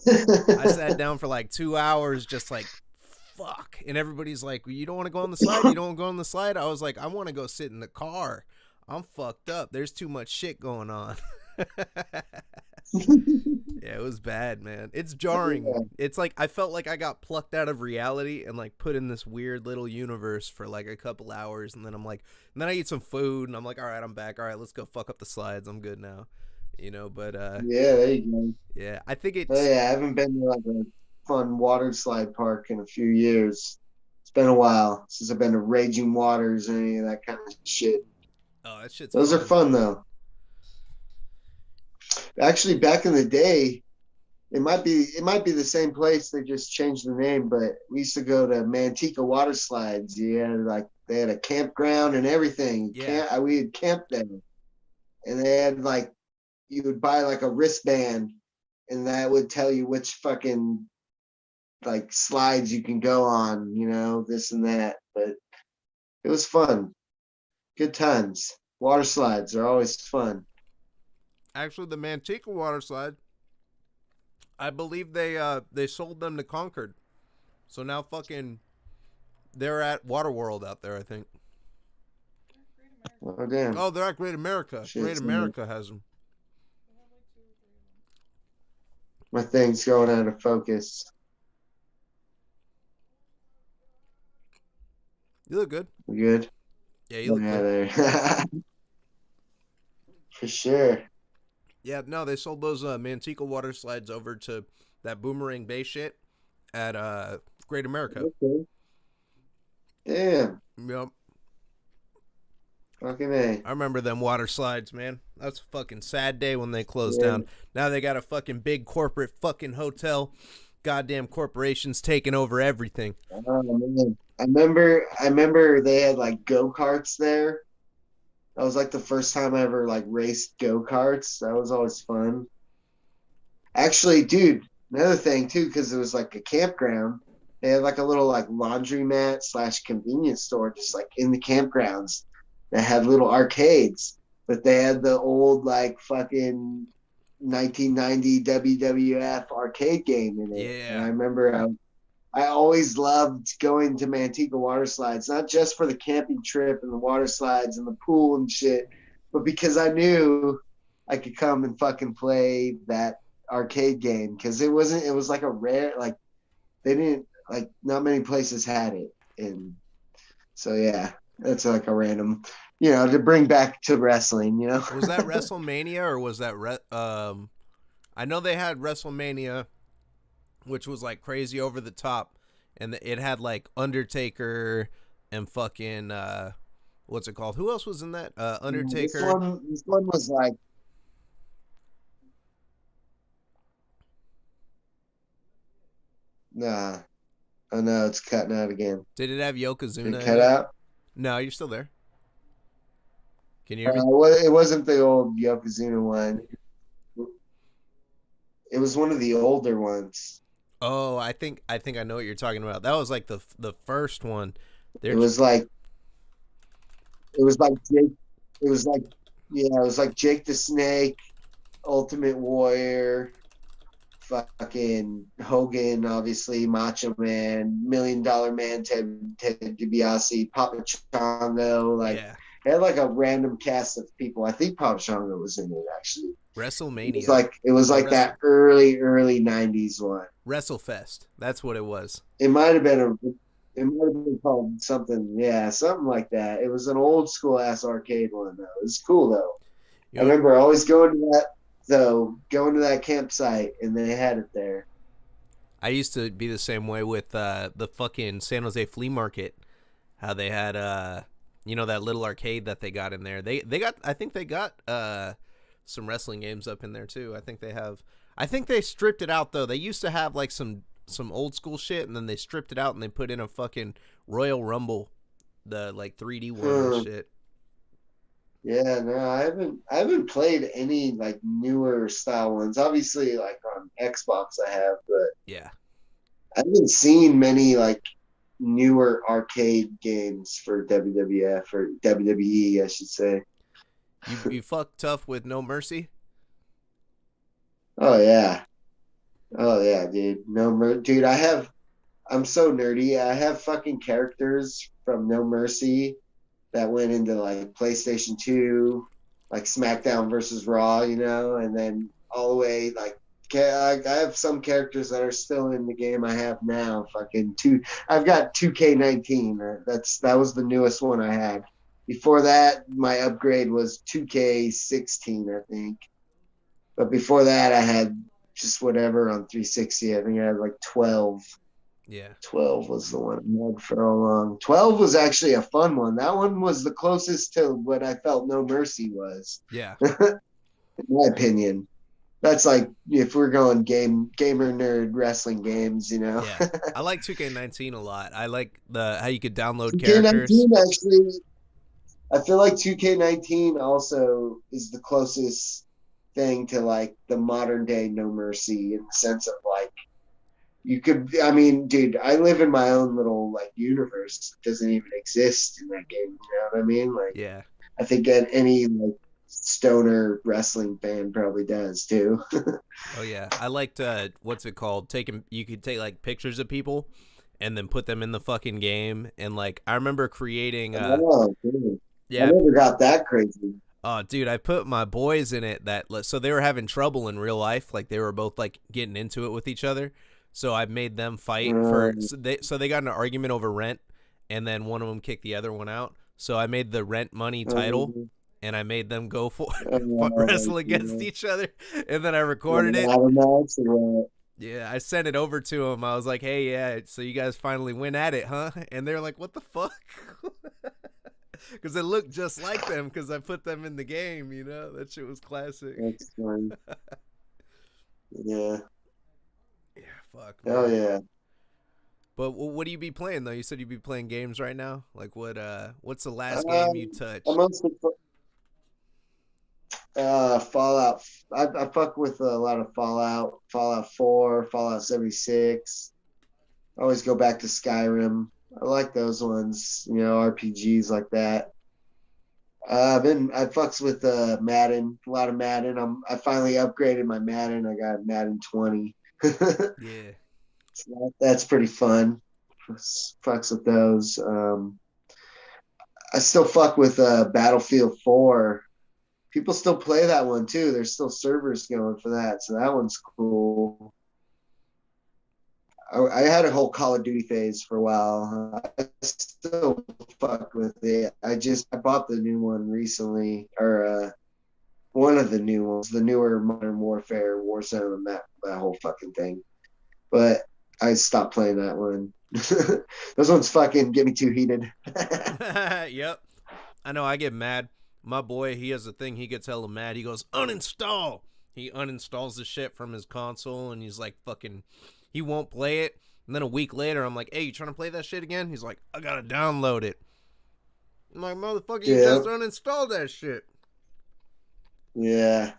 I sat down for like 2 hours, just like, fuck. And everybody's like, you don't want to go on the slide? You don't want to go on the slide? I was like, I want to go sit in the car. I'm fucked up. There's too much shit going on. Yeah, it was bad, man. It's jarring. Yeah. It's like I felt like I got plucked out of reality and like put in this weird little universe for like a couple hours, and then and then I eat some food, and I'm like, all right, I'm back. All right, let's go fuck up the slides. I'm good now, But Yeah, there you go. yeah, I think Oh it's yeah, I haven't been to like a fun water slide park in a few years. It's been a while since I've been to Raging Waters and any of that kind of shit. oh that shit's Those are fun. fun though. Actually, back in the day, it might be the same place. They just changed the name, but we used to go to Manteca water slides. Yeah, like they had a campground and everything. Yeah, We had camped there, and they had like you would buy like a wristband, and that would tell you which fucking like slides you can go on. This and that. But it was fun. Good times. Water slides are always fun. actually, the Manteca water slide, I believe they sold them to Concord, so now fucking they're at Waterworld out there. I think. Oh damn. Oh, they're at Great America. Great Shit. America has them. My thing's going out of focus. You look good. We good? Yeah, you look Yeah, clear. there. For sure. Yeah, no, they sold those Manteca water slides over to that Boomerang Bay shit at Great America. Okay. Damn. Yep. Fucking A. I remember them water slides, man. That's a fucking sad day when they closed Yeah. down. Now they got a fucking big corporate fucking hotel. Goddamn corporations taking over everything. Oh, man. I remember they had like go-karts there. That was like the first time I ever like raced go-karts. That was always fun. Actually, dude, another thing too, because it was like a campground, they had like a little like laundromat slash convenience store just like in the campgrounds that had little arcades. But they had the old like fucking 1990 WWF arcade game in it. And Yeah. I remember I always loved going to Manteca water slides, not just for the camping trip and the water slides and the pool and shit, but because I knew I could come and fucking play that arcade game because it was like a rare, like, they didn't, like, not many places had it. And so, yeah, that's like a random, to bring back to wrestling. Was that WrestleMania or was that I know they had WrestleMania, which was like crazy over the top, and it had like Undertaker and fucking what's it called? Who else was in that? This Undertaker. one was like, nah. Oh no, it's cutting out again. Did it have Did it Yokozuna in cut it? out? No, you're still there. Can you hear me? It wasn't the old Yokozuna one. It was one of the older ones. Oh, I think I know what you're talking about. That was like the first one. It They're was like it was like Jake. It was like yeah, it was like Jake the Snake, Ultimate Warrior, fucking Hogan, obviously Macho Man, $1 Million Man, Ted DiBiase, Papa Chongo. Like yeah. it had like a random cast of people. I think Papa Chongo was in it actually. WrestleMania It was or like that early '90s one. WrestleFest. That's what it was. It might have been it might have been called something, yeah, something like that. It was an old school ass arcade one though. It was cool though. You I know, remember always going to that campsite and they had it there. I used to be the same way with the fucking San Jose flea market. How they had that little arcade that they got in there. They got I think they got some wrestling games up in there too. I think they stripped it out though. They used to have like some old school shit and then they stripped it out and they put in a fucking Royal Rumble, the like 3D one and Hmm. shit. Yeah, no, I haven't played any like newer style ones. Obviously, like on Xbox, I have, but Yeah. I haven't seen many like newer arcade games for WWF or WWE, I should say. You fuck tough with No Mercy? Oh yeah, oh yeah, dude. Dude. I'm so nerdy. I have fucking characters from No Mercy that went into like PlayStation 2, like SmackDown versus Raw, and then all the way like I have some characters that are still in the game I have now. Fucking two. I've got 2K19. That was the newest one I had. Before that, my upgrade was 2K16, I think. But before that, I had just whatever on 360. I think I had like 12. Yeah. 12 was the one I had for a long. 12 was actually a fun one. That one was the closest to what I felt No Mercy was, Yeah. in my opinion. That's like if we're going gamer nerd wrestling games. Yeah. I like 2K19 a lot. I like the how you could download characters. 2K19 actually, I feel like 2K19 also is the closest thing to like the modern day No Mercy in the sense of like I mean, dude, I live in my own little like universe. It doesn't even exist in that game. You know what I mean? Like, Yeah. I think that any like stoner wrestling fan probably does too. Oh yeah. I liked what's it called? Taking you could take like pictures of people and then put them in the fucking game and like I remember creating Oh, dude. I yeah, never got that crazy. oh dude, I put my boys in it that so they were having trouble in real life, like they were both like getting into it with each other. So I made them fight for Um, so they got in an argument over rent and then one of them kicked the other one out. So I made the rent money title um, and I made them go for Oh, wrestle against yeah. each other, and then I Like a recorded it. ladder match or what? Yeah, I sent it over to them. I was like, "Hey, yeah, so you guys finally win at it, huh?" And they're like, "What the fuck?" Because it looked just like them because I put them in the game. You know, that shit was classic. That's fun. Yeah. Yeah, fuck, Oh man. yeah. But what do you be playing though? You said you be playing games right now. Like what's the last game you I touched? mostly Fallout. I fuck with a lot of Fallout, Fallout 4, Fallout 76. I always go back to Skyrim. I like those ones, RPGs like that. I fucks with Madden, a lot of Madden. I finally upgraded my Madden. I got Madden 20. Yeah. So that's pretty fun. Fucks with those. I still fuck with Battlefield 4. People still play that one too. There's still servers going for that, so that one's cool. I had a whole Call of Duty phase for a while. I still fuck with it. I bought the new one recently, or one of the new ones, the newer Modern Warfare, Warzone, that whole fucking thing. But I stopped playing that one. Those ones fucking get me too heated. Yep. I know. I get mad. My boy, he has a thing. He gets hella mad. He goes uninstall. He uninstalls the shit from his console, and he's like fucking. He won't play it. And then a week later, I'm like, "Hey, you trying to play that shit again?" He's like, "I gotta download it." I'm like, "Motherfucker, you Yeah, just uninstalled that shit." yeah.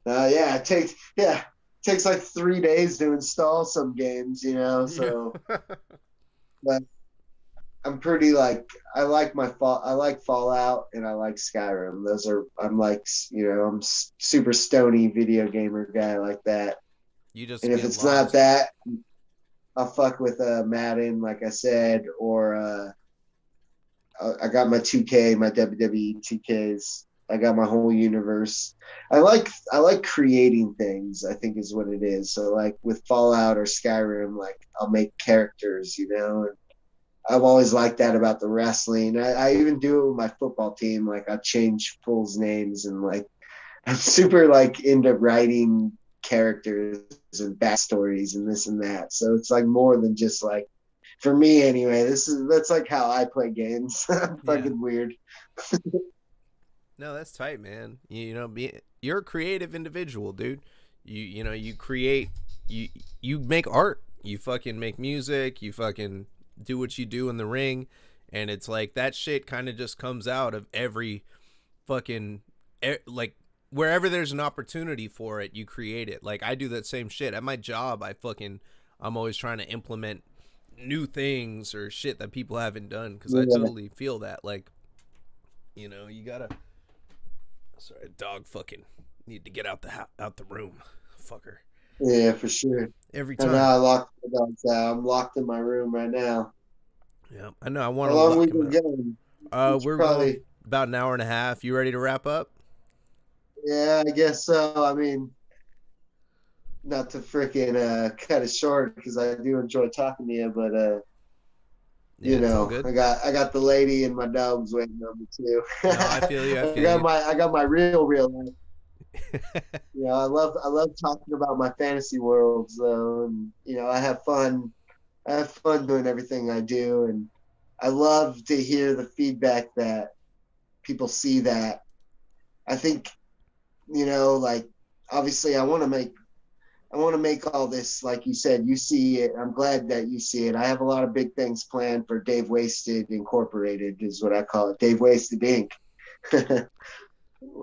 Yeah, it takes like 3 days to install some games, Yeah. so but I'm pretty like I like Fallout and I like Skyrim. Those are I'm like I'm super stony video gamer guy like that. You just And if get it's not lost. that, I'll fuck with Madden, like I said, or I got my 2K, my WWE 2Ks. I got my whole universe. I like creating things, I think is what it is. So like with Fallout or Skyrim, like I'll make characters, and I've always liked that about the wrestling. I even do it with my football team. Like I change fools' names and like I'm super like into writing characters and backstories and this and that. So it's like more than just like for me anyway. That's like how I play games. I'm Yeah. fucking weird. No, that's tight, man. You're a creative individual, dude. You create. You make art. You fucking make music. You fucking do what you do in the ring, and it's like that shit kind of just comes out of every fucking like wherever there's an opportunity for it, you create it. Like I do that same shit at my job. I'm always trying to implement new things or shit that people haven't done because I Yeah, totally feel that. Like you gotta. Sorry, dog fucking need to get out the room, fucker. yeah, for sure. Every I know time. I locked the dogs out. I'm locked in my room right now. Yeah, I know. I want How to long we lock him been out. going? We should We're going probably. about an hour and a half. You ready to wrap up? Yeah, I guess so. I mean, not to freaking cut it short because I do enjoy talking to you, but Yeah, it's all good. I got the lady and my dogs waiting on me too. No, I feel you. I I feel got you. my real life. I love talking about my fantasy worlds though, and I have fun. I have fun doing everything I do, and I love to hear the feedback that people see that. I think like obviously I want to make all this, like you said, you see it. I'm glad that you see it. I have a lot of big things planned for Dave Wasted Incorporated, is what I call it. Dave Wasted Inc.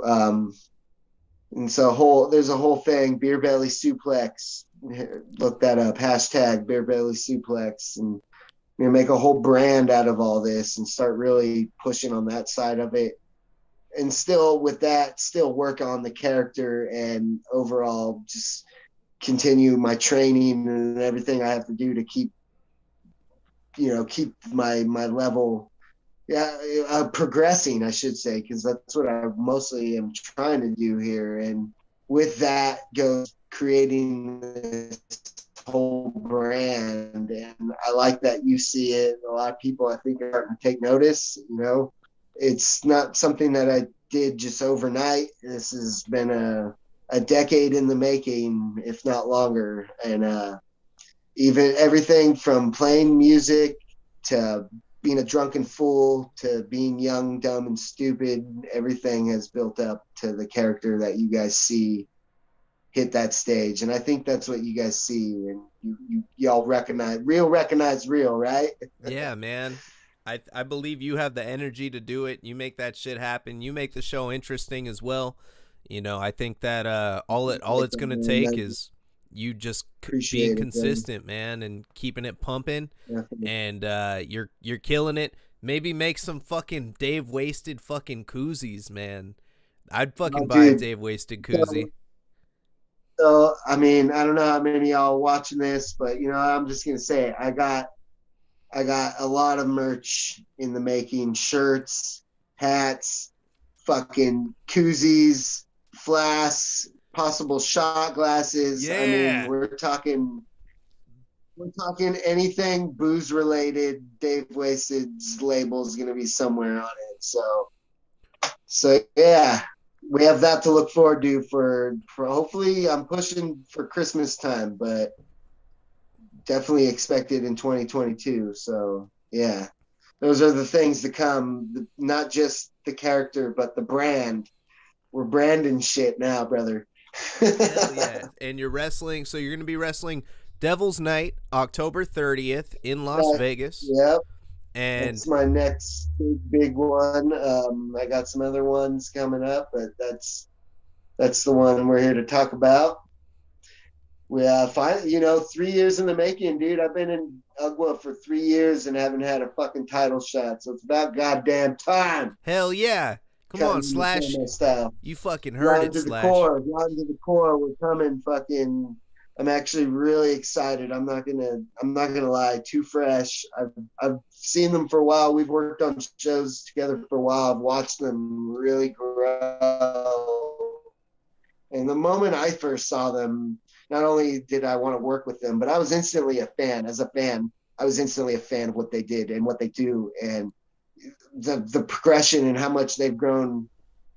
um, and so there's a whole thing, Beer Belly Suplex. Look that up. Hashtag Beer Belly Suplex, and make a whole brand out of all this and start really pushing on that side of it. And still with that, still work on the character and overall just continue my training and everything I have to do to keep my level, yeah, progressing, I should say, because that's what I mostly am trying to do here. And with that goes creating this whole brand, and I like that you see it. A lot of people, I think, are starting to take notice. It's not something that did just overnight. This has been a decade in the making, if not longer. And even everything from playing music to being a drunken fool to being young, dumb, and stupid, everything has built up to the character that you guys see hit that stage. And I think that's what you guys see, and y'all recognize real, right? Yeah, man. I believe you have the energy to do it. You make that shit happen. You make the show interesting as well. You know, I think that all it's gonna take I is you just being appreciate it, man. consistent, man, and keeping it pumping. Definitely. And you're killing it. Maybe make some fucking Dave Wasted fucking koozies, man. I'd fucking Oh, buy a dude. Dave Wasted So, koozie. so, I mean, I don't know how many of y'all watching this, but I'm just gonna say I got a lot of merch in the making: shirts, hats, fucking koozies, flasks, possible shot glasses. I mean, Yeah. we're talking anything booze related. Dave Wasted's label is gonna be somewhere on it. So yeah, we have that to look forward to for hopefully I'm pushing for Christmas time, but definitely expected in 2022. So yeah, those are the things to come. Not just the character, but the brand. We're branding shit now, brother. Hell yeah. And you're wrestling, so you're going to be wrestling Devil's Night October 30th in Las Vegas. Yep, that's And my next big one. I got some other ones coming up, but that's the one we're here to talk about. We finally, 3 years in the making, dude. I've been in Ugwa for 3 years and haven't had a fucking title shot. So it's about goddamn time. hell yeah. Come on, Coming to Slash. my style. You fucking heard Rotten it, to the Slash. core, rotten to the core. We're coming. Fucking. I'm actually really excited. I'm not gonna lie. Too fresh. I've seen them for a while. We've worked on shows together for a while. I've watched them really grow. And the moment I first saw them, not only did I want to work with them, but I was instantly a fan. As a fan, I was instantly a fan of what they did and what they do, and the progression and how much they've grown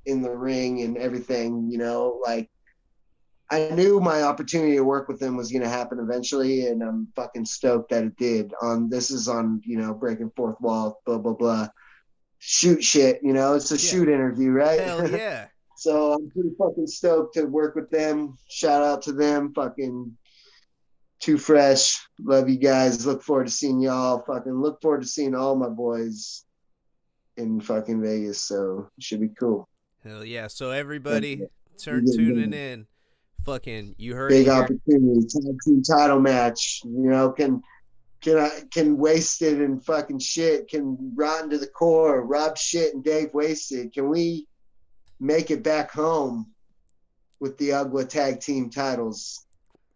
in the ring and everything. Like I knew my opportunity to work with them was going to happen eventually, and I'm fucking stoked that it did. This is on breaking fourth wall, blah blah blah, shoot shit. It's a Yeah. shoot interview, right? Hell yeah. So I'm pretty fucking stoked to work with them. Shout out to them. Fucking too fresh. Love you guys. Look forward to seeing y'all. Fucking look forward to seeing all my boys in fucking Vegas. So it should be cool. Hell yeah. So But everybody we tuning get in. Fucking you heard it big here. opportunity. Tag team title match. Can Wasted and fucking shit. Can Rotten to the Core, Rob Shit and Dave Wasted. Can we make it back home with the Ugwa tag team titles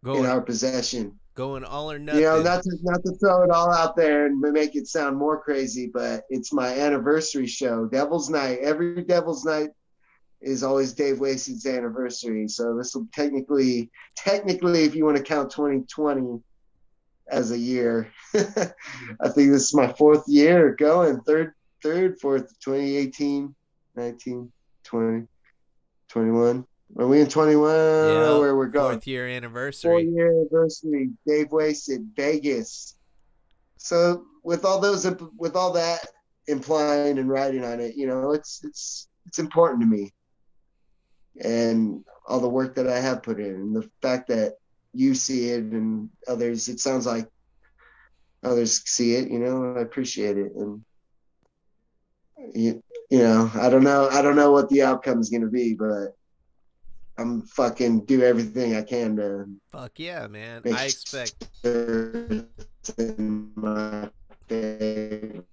in Going our possession? going all or nothing. Not to throw it all out there and make it sound more crazy, but it's my anniversary show, Devil's Night. Every Devil's Night is always Dave Wasted's anniversary. So this will technically, if you want to count 2020 as a year, I think this is my fourth year going, fourth, 2018, 19, 20, 21. Are we in 21? I don't know Yep. where we're going. 4th year anniversary. 4 year anniversary, Dave Wasted, Vegas. So with all that implying and writing on it, it's important to me, and all the work that I have put in, and the fact that you see it and others, it sounds like others see it. I appreciate it, and I don't know what the outcome is going to be, but I'm fucking do everything I can to Fuck yeah, man. make I expect sure it's in my favor.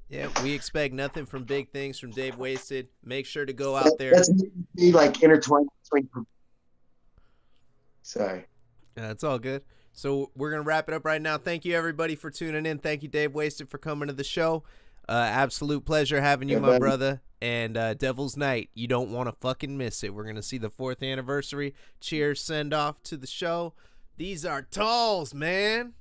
Yeah, we expect nothing from big things from Dave Wasted. Make sure to go out there. That's me like intertwined between. Sorry. It's all good. So we're gonna wrap it up right now. Thank you everybody for tuning in. Thank you Dave Wasted for coming to the show. Absolute pleasure having you, Yeah, my buddy. brother. And Devil's Night, you don't want to fucking miss it. We're gonna see the 4th anniversary. Cheers, send off to the show. These are talls, man.